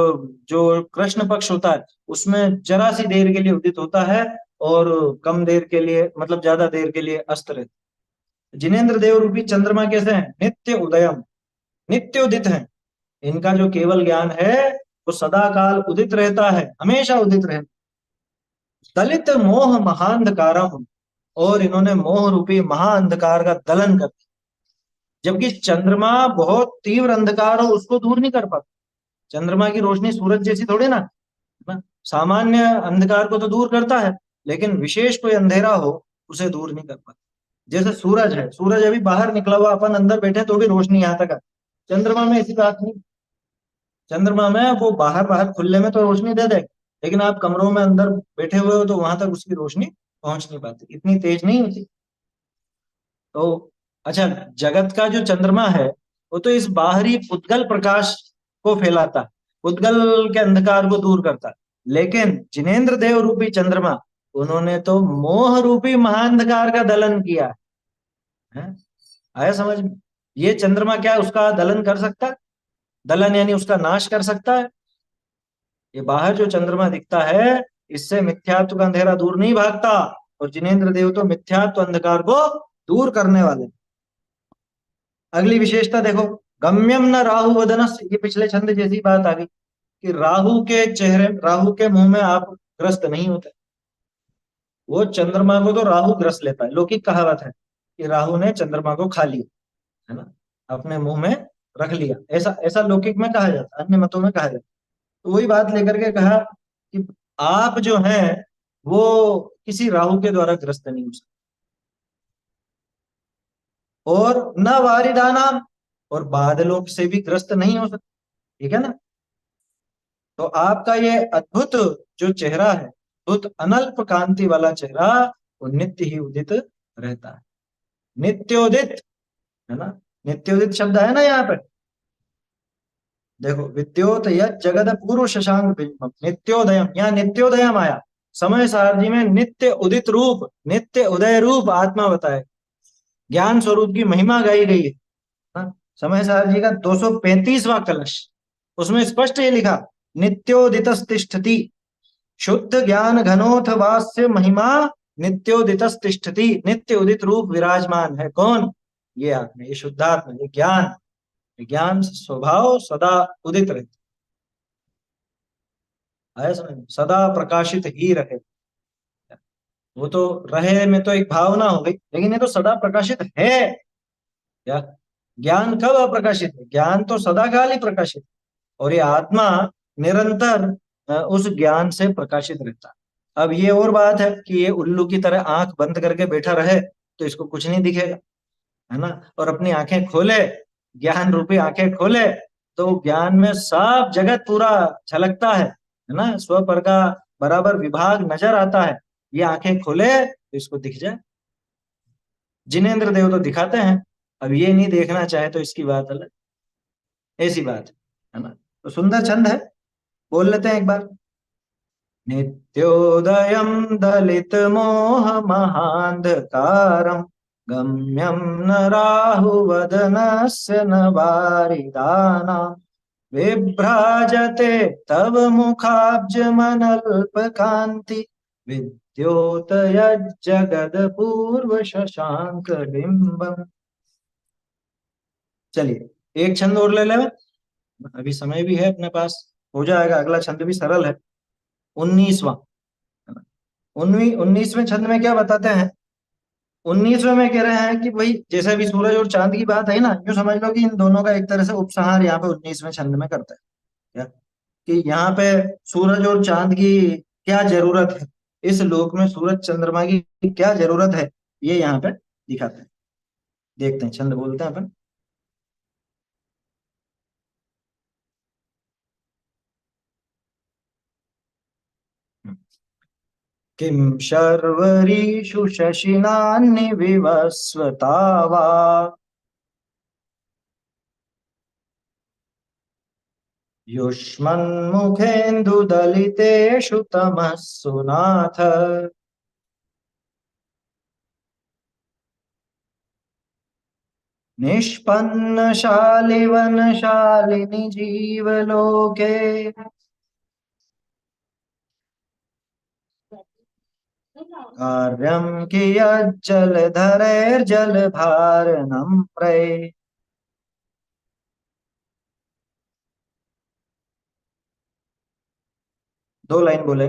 जो कृष्ण पक्ष होता है उसमें जरा सी देर के लिए उदित होता है और कम देर के लिए, मतलब ज्यादा देर के लिए अस्त रहता है। जिनेंद्र देव रूपी चंद्रमा कैसे हैं? नित्य उदयम, नित्य उदित है। इनका जो केवल ज्ञान है वो सदा काल उदित रहता है, हमेशा उदित रहता। दलित मोह महाअंधकारम, और इन्होंने मोह रूपी महाअंधकार का दलन कर दिया। जबकि चंद्रमा बहुत तीव्र अंधकार हो उसको दूर नहीं कर पाता, चंद्रमा की रोशनी सूरज जैसी थोड़ी ना, सामान्य अंधकार को तो दूर करता है, लेकिन विशेष कोई अंधेरा हो उसे दूर नहीं कर पाता। जैसे सूरज है, सूरज अभी बाहर निकला हुआ, अपन अंदर बैठे तो भी रोशनी यहाँ तक आती। चंद्रमा में ऐसी बात नहीं, चंद्रमा में वो बाहर बाहर खुले में तो रोशनी दे दे, लेकिन आप कमरों में अंदर बैठे हुए हो तो वहां तक उसकी रोशनी पहुंच नहीं पाती, इतनी तेज नहीं होती। तो अच्छा, जगत का जो चंद्रमा है वो तो इस बाहरी उद्गल प्रकाश को फैलाता है, उद्गल के अंधकार को दूर करता है, लेकिन जिनेंद्र देव रूपी चंद्रमा, उन्होंने तो मोह रूपी महाअंधकार का दलन किया है। आया समझ में? ये चंद्रमा क्या उसका दलन कर सकता है? दलन यानी उसका नाश कर सकता है? ये बाहर जो चंद्रमा दिखता है इससे मिथ्यात्व का अंधेरा दूर नहीं भागता, और जिनेंद्र देव तो मिथ्यात्व अंधकार को दूर करने वाले। अगली विशेषता देखो, गम्यम न राहु वदनस, ये पिछले छंद जैसी बात आ गई कि राहु के चेहरे, राहु के मुंह में आप ग्रस्त नहीं होते। वो चंद्रमा को तो राहु ग्रस्त लेता है, लौकिक कहावत है कि राहु ने चंद्रमा को खा लिया, है ना, अपने मुंह में रख लिया, ऐसा ऐसा लौकिक में कहा जाता है, अन्य मतों में कहा जाता है। तो वही बात लेकर के कहा कि आप जो हैं वो किसी राहु के द्वारा ग्रस्त नहीं हो सकते, और न वारिदानाम, और बादलों से भी ग्रस्त नहीं हो सकते। ठीक है ना। तो आपका ये अद्भुत जो चेहरा है, अद्भुत अनल्प कांति वाला चेहरा, वो नित्य ही उदित रहता है, नित्योदित, है ना। नित्योदित शब्द है ना यहाँ पे, देखो, विद्योतयत जगद पूर्व शशांक बिंबम नित्योदयम, यहाँ नित्योदयम आया, समय सारणी में नित्य उदित रूप, नित्य उदय रूप आत्मा बताए, ज्ञान स्वरूप की महिमा गाई गई है। हाँ? समय सारणी का 235वां कलश, उसमें स्पष्ट ये लिखा, नित्योदित तिष्ठति, शुद्ध ज्ञान घनोथ वास्य महिमा नित्योदित तिष्ठति, नित्य उदित रूप विराजमान है। कौन? ये आत्मा, ये शुद्धात्मा, ये ज्ञान, ज्ञान स्वभाव सदा उदित रहता है, समझ में? सदा प्रकाशित ही रहे। वो तो रहे में तो एक भावना हो गई, लेकिन ये तो सदा प्रकाशित है। क्या ज्ञान कब अप्रकाशित है? ज्ञान तो सदा काल ही प्रकाशित है, और ये आत्मा निरंतर उस ज्ञान से प्रकाशित रहता है। अब ये और बात है कि ये उल्लू की तरह आंख बंद करके बैठा रहे तो इसको कुछ नहीं दिखेगा, है ना, और अपनी आंखें खोले, ज्ञान रूपी आंखें खोले तो ज्ञान में सब जगत पूरा झलकता है ना, स्व पर का बराबर विभाग नजर आता है। ये आंखें खोले तो इसको दिख जाए। जिनेंद्र देव तो दिखाते हैं, अब ये नहीं देखना चाहे तो इसकी बात अलग, ऐसी बात है ना। तो सुंदर छंद है, बोल लेते हैं एक बार। नित्योदयं दलित मोह महांधकारं गम्यं न राहुवदनस्य न वारिदानां विभ्राजते तव मुखाब्जमनल्पकान्ति विद्योतयज्जगदपूर्व शशांक बिंबम। चलिए एक छंद और ले ले, अभी समय भी है अपने पास, हो जाएगा। अगला छंद भी सरल है, 19वां। 19वें छंद में क्या बताते हैं? 19वें में कह रहे हैं कि भाई जैसे अभी सूरज और चांद की बात है ना, यूं समझ लो कि इन दोनों का एक तरह से उपसंहार यहाँ पे 19वें छंद में करता है। क्या कि यहाँ पे सूरज और चांद की क्या जरूरत है, इस लोक में सूरज चंद्रमा की क्या जरूरत है, ये यहाँ पे दिखाते हैं। देखते हैं, छंद बोलते हैं अपन। किं शर्वरीषु शशिनान्निविवस्वता वा युष्मन्मुखेन्दुदलितेषु तमस्सु नाथ। निष्पन्नशालिवनशालिनि जीवलोके कार्यं कियज्जलधरैर्जलभारनम्रे। दो लाइन बोले।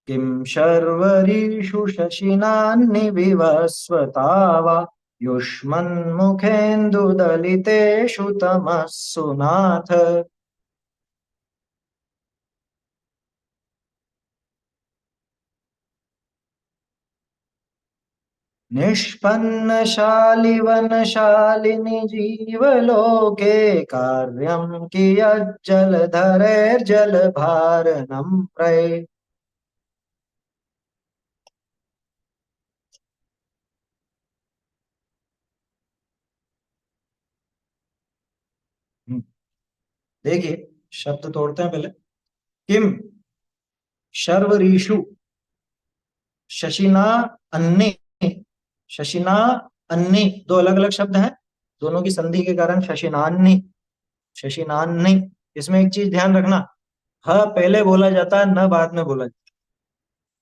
किं शर्वरीषु शशिनान्निविवस्वता वा युष्मन्मुखेन्दुदलितेषु तमस्सु नाथ। निष्पन्नशालिवनशालिनि जीवलोके कार्यं कियज्जलधरैर्जलभारनम्रे। देखिए शब्द तोड़ते हैं पहले। किम शर्वरीषु शशिना अन्ने, शशिना अन्ने दो अलग अलग शब्द हैं, दोनों की संधि के कारण शशिनान्नी, शशिनान्नी। इसमें एक चीज ध्यान रखना, ह पहले बोला जाता है, न बाद में बोला जाता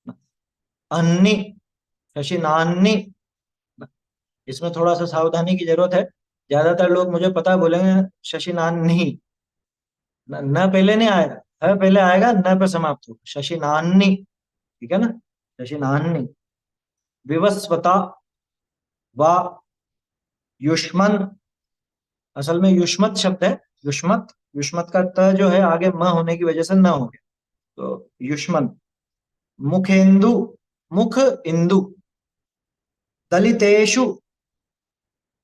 है। अन्नी, शशिनान्नी, इसमें थोड़ा सा सावधानी की जरूरत है। ज्यादातर लोग मुझे पता है बोलेंगे शशिनान्नी, न पहले नहीं आएगा, ह पहले आएगा, न पे समाप्त होगा, शशिनान्नी, ठीक है ना, शशिनान्नी। विवस्वता वा युष्मन, असल में युष्मत शब्द है, युष्मत, युष्मत का त जो है आगे म होने की वजह से न हो गया, तो युष्मन। मुखेन्दु, मुख इंदु, दलितेषु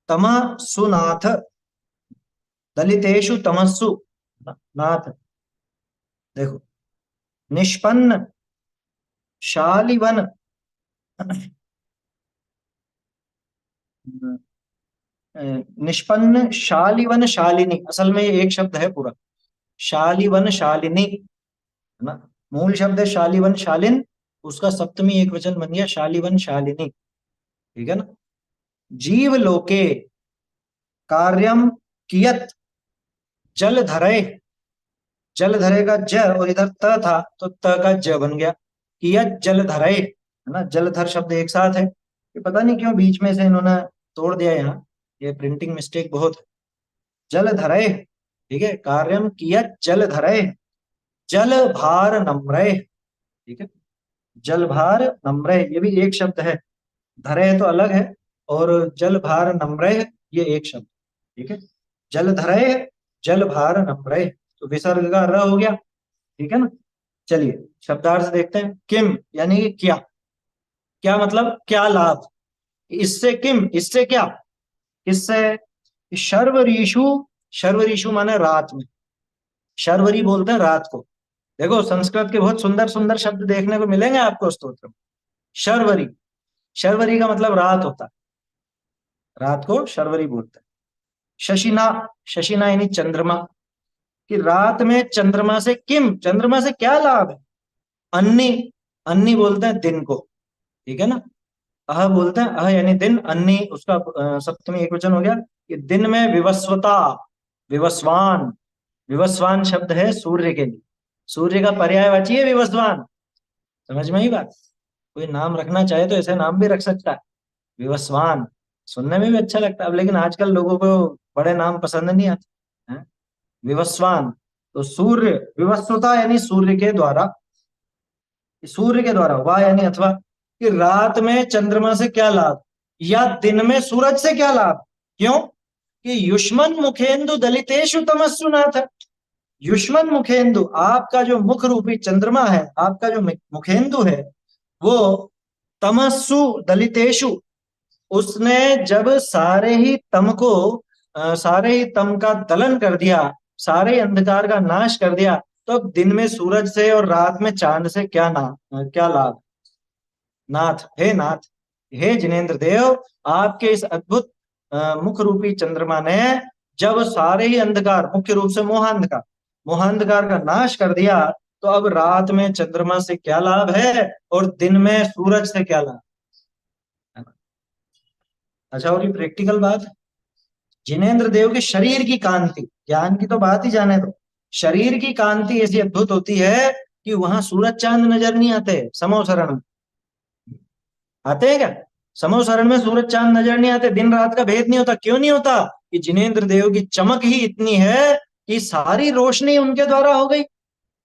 तमस्सु नाथ, दलितेषु तमस्सु नाथ। देखो निष्पन्न शालिवन, निष्पन्न शालिवन शालिनी, असल में ये एक शब्द है पूरा, शालिवन शालिनी, है ना। मूल शब्द है शालिवन शालिन, उसका सप्तमी एक वचन बन गया शालिवन शालिनी, ठीक है ना। जीव लोके कार्यम कियत जल धरे, जल धरे का ज और इधर त था तो त का ज बन गया, कियत जल धरे, है ना। जलधर शब्द एक साथ है, ये पता नहीं क्यों बीच में से इन्होंने तोड़ दिया यहाँ, ये प्रिंटिंग मिस्टेक बहुत है। जल धरे, ठीक है, कार्यम कियत जल धरे, जल भार नम्रे, ठीक है, जल भार नम्रे ये भी एक शब्द है, धरे तो अलग है, और जल भार नम्रे ये एक शब्द, ठीक है। जल धरे जल भार नम्रे, तो विसर्ग का र हो गया, ठीक है ना। चलिए शब्दार्थ देखते हैं। किम यानी कि क्या, क्या मतलब क्या लाभ, इससे किम, इससे क्या, किससे, शर्व ऋषु शर्वरीषु माने रात में, शर्वरी बोलते हैं रात को। देखो संस्कृत के बहुत सुंदर सुंदर शब्द देखने को मिलेंगे आपको स्तोत्र में। शर्वरी, शर्वरी का मतलब रात होता है, रात को शर्वरी बोलते हैं। शशिना, शशिना यानी चंद्रमा, कि रात में चंद्रमा से किम, चंद्रमा से क्या लाभ है। अन्नी, अन्नी बोलते हैं दिन को, ठीक है ना। अह बोलते हैं, अह यानी दिन, अन्नी उसका सप्तमी एक वचन हो गया कि दिन में विवस्वता, विवस्वान, विवस्वान शब्द है सूर्य के लिए, सूर्य का पर्यायवाची है विवस्वान। समझ में ही बात। कोई नाम रखना चाहे तो ऐसे नाम भी रख सकता है, विवस्वान, सुनने में भी अच्छा लगता है। अब लेकिन आजकल लोगों को बड़े नाम पसंद नहीं आते हैं। विवस्वान, तो सूर्य, विवस्वता यानी सूर्य के द्वारा, सूर्य के द्वारा, वाह यानी अथवा, कि रात में चंद्रमा से क्या लाभ या दिन में सूरज से क्या लाभ। क्यों कि युष्मन मुखेंदु दलितेषु तमस्सु नाथ, युष्मन मुखेंदु, आपका जो मुख रूपी चंद्रमा है, आपका जो मुखेंदु है वो तमस्सु दलितेषु, उसने जब सारे ही तम को, सारे ही तम का दलन कर दिया, सारे अंधकार का नाश कर दिया, तो अब दिन में सूरज से और रात में चांद से क्या क्या लाभ। नाथ, हे नाथ, हे जिनेन्द्र देव, आपके इस अद्भुत मुख रूपी चंद्रमा ने जब सारे ही अंधकार, मुख्य रूप से मोहांधकार, मोहांधकार का नाश कर दिया, तो अब रात में चंद्रमा से क्या लाभ है और दिन में सूरज से क्या लाभ। अच्छा, और ये प्रैक्टिकल बात, जिनेन्द्र देव के शरीर की कांति, ज्ञान की तो बात ही जाने दो, शरीर की कांति ऐसी अद्भुत होती है कि वहां सूरज चांद नजर नहीं आते। समोसरण में आते हैं क्या? समोसरण में सूरज चांद नजर नहीं आते, दिन रात का भेद नहीं होता। क्यों नहीं होता? कि जिनेन्द्र देव की चमक ही इतनी है कि सारी रोशनी उनके द्वारा हो गई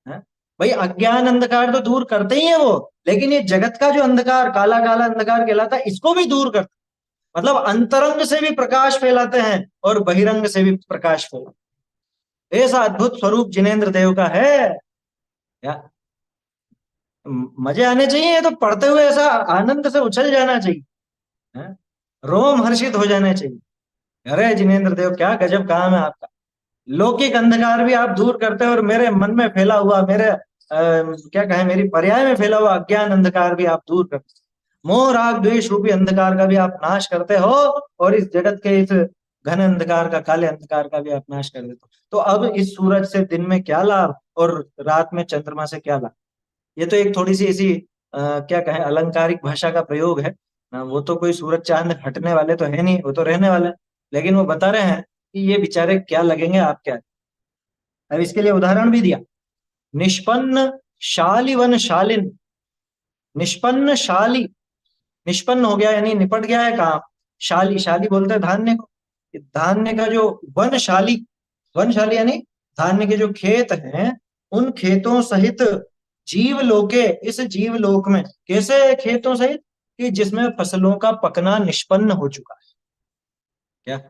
है। भाई अज्ञान अंधकार तो दूर करते ही है वो, लेकिन ये जगत का जो अंधकार, काला काला अंधकार कहलाता है, इसको भी दूर करते, मतलब अंतरंग से भी प्रकाश फैलाते हैं और बहिरंग से भी प्रकाश फैलाते। ऐसा अद्भुत स्वरूप जिनेन्द्र देव का है। या मजे आने चाहिए, ये तो पढ़ते हुए ऐसा आनंद से उछल जाना चाहिए, है? रोम हर्षित हो जाने चाहिए। अरे जिनेन्द्र देव क्या गजब काम है आपका, लौकिक अंधकार भी आप दूर करते हो और मेरे मन में फैला हुआ, मेरे क्या कहें, मेरी पर्याय में फैला हुआ अज्ञान अंधकार भी आप दूर करते हो, मोह राग द्वेष रूपी अंधकार का भी आप नाश करते हो और इस जगत के इस घन अंधकार का, काले अंधकार का भी आप नाश कर देते हो। तो अब इस सूरज से दिन में क्या लाभ और रात में चंद्रमा से क्या लाभ। ये तो एक थोड़ी सी ऐसी क्या कहें अलंकारिक भाषा का प्रयोग है। वो तो कोई सूरज चांद हटने वाले तो है नहीं, वो तो रहने वाले, लेकिन वो बता रहे हैं कि ये बेचारे क्या लगेंगे आप क्या। अब इसके लिए उदाहरण भी दिया, निष्पन्न शालिवन शालिन, निष्पन्न शाली, निष्पन्न हो गया यानी निपट गया है काम, शाली, शाली बोलते हैं धान्य को, धान्य का जो वनशाली, वनशाली यानी धान्य के जो खेत हैं, उन खेतों सहित जीव लोके, इस जीव लोक में, कैसे खेतों सहित, कि जिसमें फसलों का पकना निष्पन्न हो चुका है, क्या,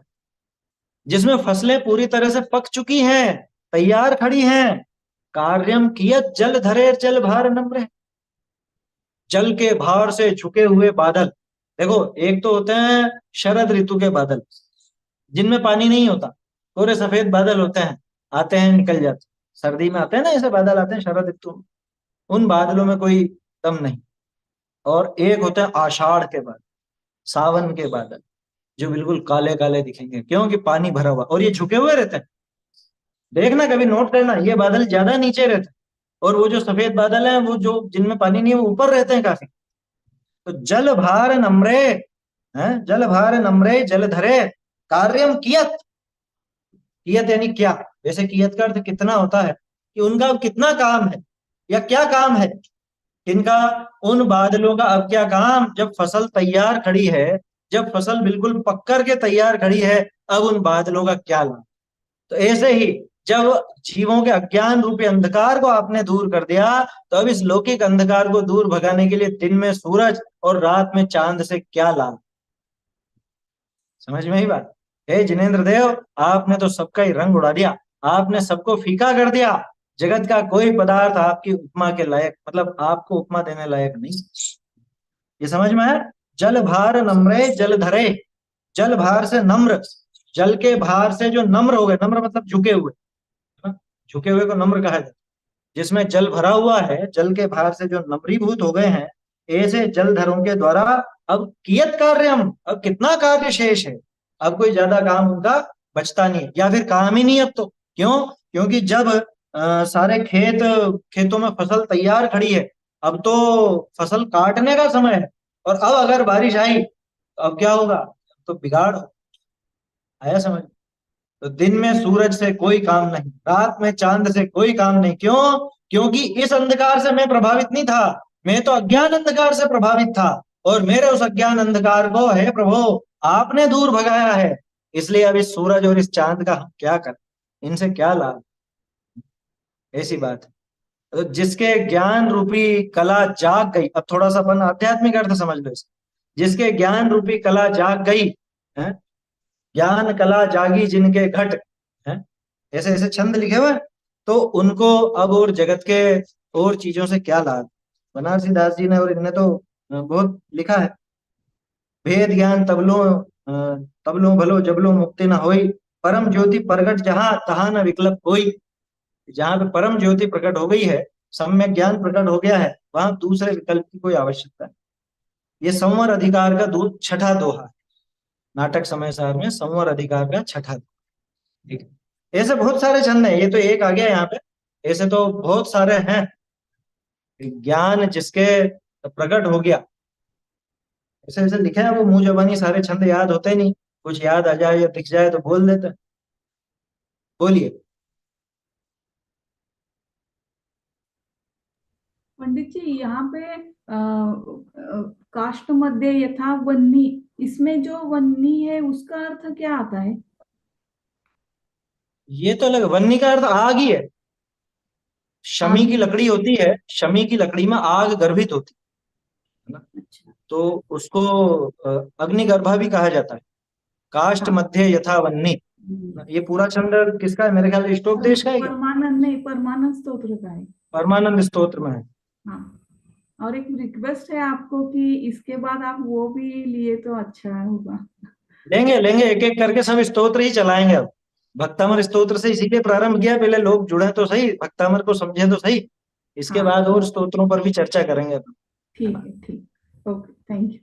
जिसमें फसलें पूरी तरह से पक चुकी हैं, तैयार खड़ी हैं। कार्यम कियत जल धरे जल भार नम्र, जल के भार से झुके हुए बादल। देखो एक तो होते हैं शरद ऋतु के बादल, जिनमें पानी नहीं होता, थोड़े सफेद बादल होते हैं, आते हैं निकल जाते, सर्दी में आते हैं ना ऐसे बादल आते हैं शरद ऋतु में, उन बादलों में कोई दम नहीं। और एक होते हैं आषाढ़ के बादल, सावन के बादल, जो बिल्कुल काले काले दिखेंगे, क्योंकि पानी भरा हुआ, और ये झुके हुए रहते हैं। देखना कभी नोट करना, ये बादल ज्यादा नीचे रहते हैं और वो जो सफेद बादल हैं वो जो जिनमें पानी नहीं है वो ऊपर रहते हैं काफी। तो जल भार नम्रे, है जल भार नम्रे जल धरे कार्यम कियत, कियत यानी क्या, वैसे कियत का अर्थ कितना होता है, कि उनका कितना काम है या क्या काम है इनका, उन बादलों का अब क्या काम, जब फसल तैयार खड़ी है, जब फसल बिल्कुल पक कर के तैयार खड़ी है, अब उन बादलों का क्या लाभ। तो ऐसे ही जब जीवों के अज्ञान रूपी अंधकार को आपने दूर कर दिया, तो अब इस लौकिक अंधकार को दूर भगाने के लिए दिन में सूरज और रात में चांद से क्या लाभ। समझ में ही बात। हे जिनेन्द्र देव, आपने तो सबका ही रंग उड़ा दिया, आपने सबको फीका कर दिया, जगत का कोई पदार्थ आपकी उपमा के लायक, मतलब आपको उपमा देने लायक नहीं। ये समझ में है। जल भार नम्रे जल धरे, जल भार से नम्र, जल के भार से जो नम्र हो गए, नम्र मतलब झुके हुए, है ना? झुके हुए को नम्र कहा जाता है। जिसमें जल भरा हुआ है, जल के भार से जो नम्रीभूत हो गए हैं, ऐसे जलधरों के द्वारा अब कियत कार्य हम, अब कितना कार्य शेष है, अब कोई ज्यादा काम उनका बचता नहीं है, या फिर काम ही नहीं अब तो। क्यों? क्योंकि जब सारे खेतों में फसल तैयार खड़ी है, अब तो फसल काटने का समय है, और अब अगर बारिश आई तो अब क्या होगा? तो बिगाड़ हो। आया समझ? तो दिन में सूरज से कोई काम नहीं, रात में चांद से कोई काम नहीं। क्यों? क्योंकि इस अंधकार से मैं प्रभावित नहीं था, मैं तो अज्ञान अंधकार से प्रभावित था, और मेरे उस अज्ञान अंधकार को है प्रभु आपने दूर भगाया है। इसलिए अब इस सूरज और इस चांद का हम क्या करें, इनसे क्या लाभ? ऐसी बात है। तो जिसके ज्ञान रूपी कला जाग गई, अब थोड़ा सा अपन आध्यात्मिक अर्थ समझ लो इसका। जिसके ज्ञान रूपी कला जाग गई है, ज्ञान कला जागी जिनके घट है, ऐसे ऐसे छंद लिखे हुए हैं, तो उनको अब और जगत के और चीजों से क्या लाभ? बनारसी दास जी ने और इनने तो बहुत लिखा है। भेद ज्ञान तबलो भलो जबलो मुक्ति न होई, परम ज्योति प्रगट जहां तहां न विकल्प कोई। जहां पे परम ज्योति प्रकट हो गई है, सम्यक ज्ञान प्रकट हो गया है, वहां दूसरे विकल्प की कोई आवश्यकता नहीं। ये संवर अधिकार का दूध छठा दोहा है। नाटक समय सार में संवर अधिकार का छठा दोहा। ठीक है, ऐसे बहुत सारे छंद हैं, ये तो एक आ गया यहाँ पे, ऐसे तो बहुत सारे हैं। ज्ञान जिसके प्रकट हो गया, ऐसे ऐसे लिखे हैं, वो मुंह जबानी सारे छंद याद होते नहीं, कुछ याद आ जाए या दिख जाए तो बोल देते हैं। बोलिए। पंडित जी, यहाँ पे काष्ठ मध्य यथा वन्नी, इसमें जो वन्नी है उसका अर्थ क्या आता है? ये तो अलग, वन्नी का अर्थ आग ही है। शमी आग। की लकड़ी होती है, शमी की लकड़ी में आग गर्भित होती है ना, अच्छा। तो उसको अग्निगर्भा भी कहा जाता है। काष्ठ हाँ। मध्य यथा वन्नी। ये पूरा छंद किसका है? मेरे ख्याल से इष्टोपदेश का है क्या? परमानंद नहीं, परमानंद स्तोत्र का है। परमानंद स्तोत्र में है। हाँ। और एक रिक्वेस्ट है आपको कि इसके बाद आप वो भी लिए तो अच्छा होगा। लेंगे लेंगे, एक एक करके सब स्तोत्र ही चलाएंगे अब। भक्तामर स्तोत्र से इसीलिए प्रारंभ किया, पहले लोग जुड़े तो सही, भक्तामर को समझे तो सही, इसके हाँ, बाद और स्तोत्रों पर भी चर्चा करेंगे अपन, है ठीक ना? है, ठीक। Okay, thank you.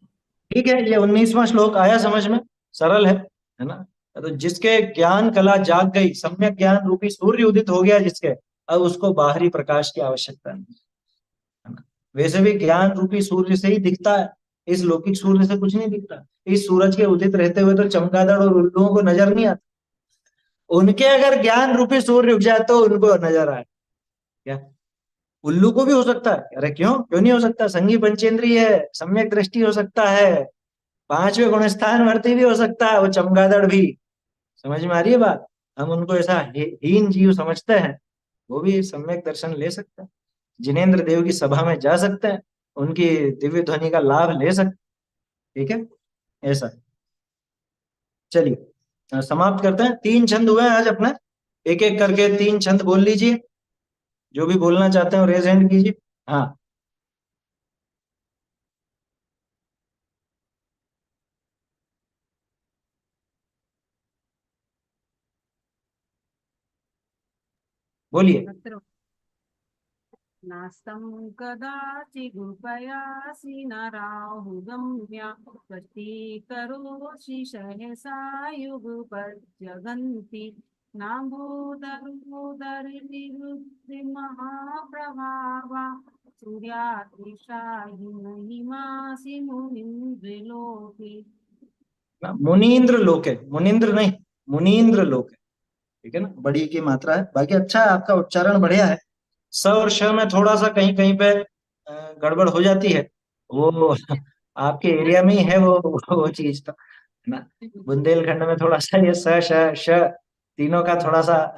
ठीक है, ये 19वां श्लोक आया समझ में? सरल है ना? तो जिसके ज्ञान कला जाग गई, सम्यक ज्ञान रूपी सूर्य उदित हो गया जिसके, अब उसको बाहरी प्रकाश की आवश्यकता नहीं, है ना? वैसे भी ज्ञान रूपी सूर्य से ही दिखता है, इस लौकिक सूर्य से कुछ नहीं दिखता। इस सूरज के उदित रहते हुए तो चमगादड़ और उल्लुओं को नजर नहीं आता, उनके अगर ज्ञान रूपी सूर्य उग जाए तो उनको नजर आए क्या? उल्लू को भी हो सकता है, अरे क्यों क्यों नहीं हो सकता? संगी पंचेंद्रिय है, सम्यक दृष्टि हो सकता है, पांचवें गुण स्थान वर्ती भी हो सकता है, वो चमगादड़ भी। समझ में आ रही है बात? हम उनको ऐसा हीन जीव समझते हैं, वो भी सम्यक दर्शन ले सकते हैं, जिनेंद्र देव की सभा में जा सकते हैं, उनकी दिव्य ध्वनि का लाभ ले सकते हैं। ठीक है, ऐसा। चलिए समाप्त करते हैं। 3 छंद हुए हैं आज अपने, एक एक करके 3 छंद बोल लीजिए। जो भी बोलना चाहते हैं रेज हैंड कीजिए। हाँ, बोलिए। नास्तं कदाचिदुपयासि न राहुगम्या वशीकरोषि सहसा युगपज्जगन्ति नाम्बोदरोदरिनिरुद्धिमहाप्रभावा सूर्यातिशायि महिमासि मुनीन्द्रलोके। मुनीन्द्र लोक है, मुनीन्द्र नहीं, मुनीन्द्र लोक है। ठीक है ना, बड़ी की मात्रा है, बाकी अच्छा है, आपका उच्चारण बढ़िया है। स और श में थोड़ा सा कहीं कहीं पे गड़बड़ हो जाती है, वो आपके एरिया में ही है वो चीज तो, है ना? बुंदेलखंड में थोड़ा सा ये स श श तीनों का थोड़ा सा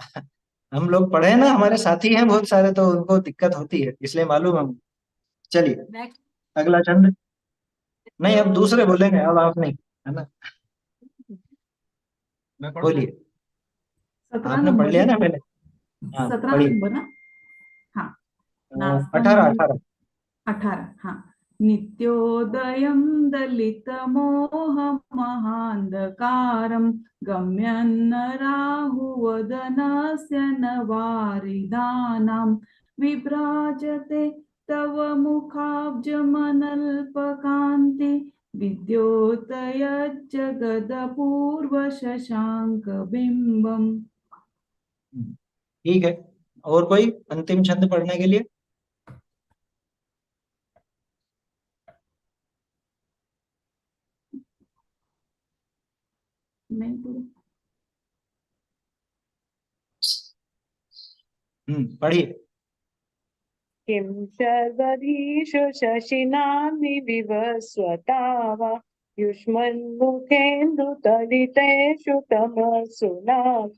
हम लोग पढ़े हैं ना, हमारे साथी हैं बहुत सारे, तो उनको दिक्कत होती है, इसलिए मालूम है मुझे। चलिए अगला छंद। नहीं, अब दूसरे बोलेंगे, अब आप नहीं, है ना? बोलिए। 17 आपने पढ़ नंबर लिया है। ना पहले? हाँ 17 पढ़िए। नंबर ना। हाँ। नास्तम 18 18। 18। हाँ। नित्योदयं दलितमोहमहान्धकारं गम्यन्न राहुवदनस्य न वारिधानां विभ्राजते तव मुखाब्जमनल्पकान्ति विद्योतयज्जगदपूर्वशशाङ्कबिम्बम्। ठीक है, और कोई अंतिम छंद पढ़ने के लिए? नहीं तो पढ़िए। किं शर्वरीषु शशिनानि विवस्वता वा युष्मन्मुखेन्दुतलितेषु तमसु नाक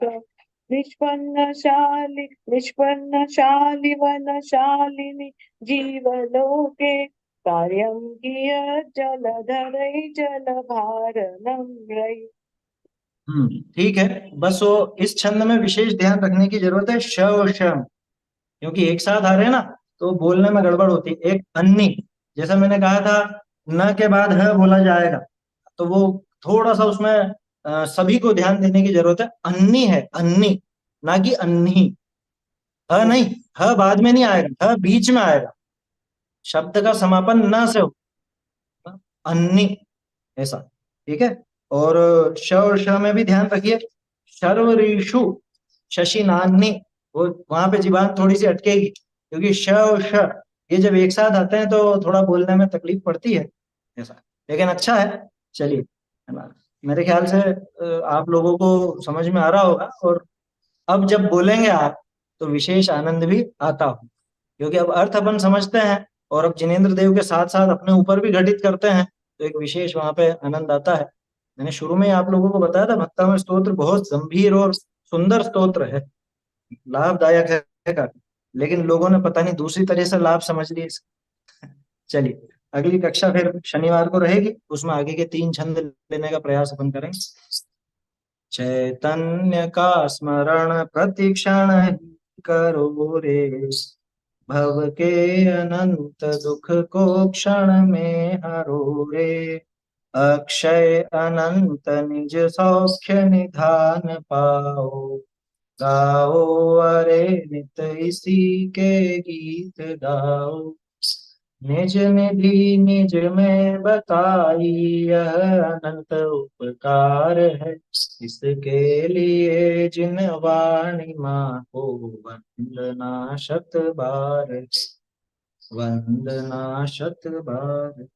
निष्पन्नशालि वनशालिनि जीवलोके कार्यं कियज्जलधरै जलभारनम्रै। ठीक है, बस वो इस छंद में विशेष ध्यान रखने की जरूरत है, श और श, क्योंकि एक साथ आ रहे हैं ना तो बोलने में गड़बड़ होती है। एक अन्नी, जैसा मैंने कहा था न के बाद ह बोला जाएगा, तो वो थोड़ा सा उसमें सभी को ध्यान देने की जरूरत है। अन्नी है, अन्नी, ना कि अन्नी। ह नहीं, ह बाद में नहीं आएगा, ह बीच में आएगा, शब्द का समापन न से हो, अन्नी, ऐसा। ठीक है, और श और श में भी ध्यान रखिए। शर्वरीषु शशि नान्नी, वो वहां पे जीभान थोड़ी सी अटकेगी, क्योंकि श और श ये जब एक साथ आते हैं तो थोड़ा बोलने में तकलीफ पड़ती है, ऐसा। लेकिन अच्छा है, चलिए, है ना। मेरे ख्याल से आप लोगों को समझ में आ रहा होगा, और अब जब बोलेंगे आप तो विशेष आनंद भी आता हो, क्योंकि अब अर्थ अपन समझते हैं और अब जिनेंद्र देव के साथ साथ अपने ऊपर भी घटित करते हैं, तो एक विशेष वहां पे आनंद आता है। मैंने शुरू में ही आप लोगों को बताया था, भक्तामृत स्तोत्र बहुत गंभीर और सुंदर स्तोत्र है, लाभदायक है काफी, लेकिन लोगों ने पता नहीं दूसरी तरह से लाभ समझ लिए इसका। चलिए, अगली कक्षा फिर शनिवार को रहेगी, उसमें आगे के 3 छंद लेने का प्रयास अपन करेंगे। चैतन्य का स्मरण प्रतिक्षण ही करो रे, भव के अनंत दुख को क्षण में हरो रे, अक्षय अनंत निज सौख्य निधान पाओ, गाओ अरे नित इसी के गीत गाओ, निज निधि निज में बताई यह अनंत उपकार है, इसके लिए जिन वाणी माँ को वंदना शत बार, वंदना शत बार।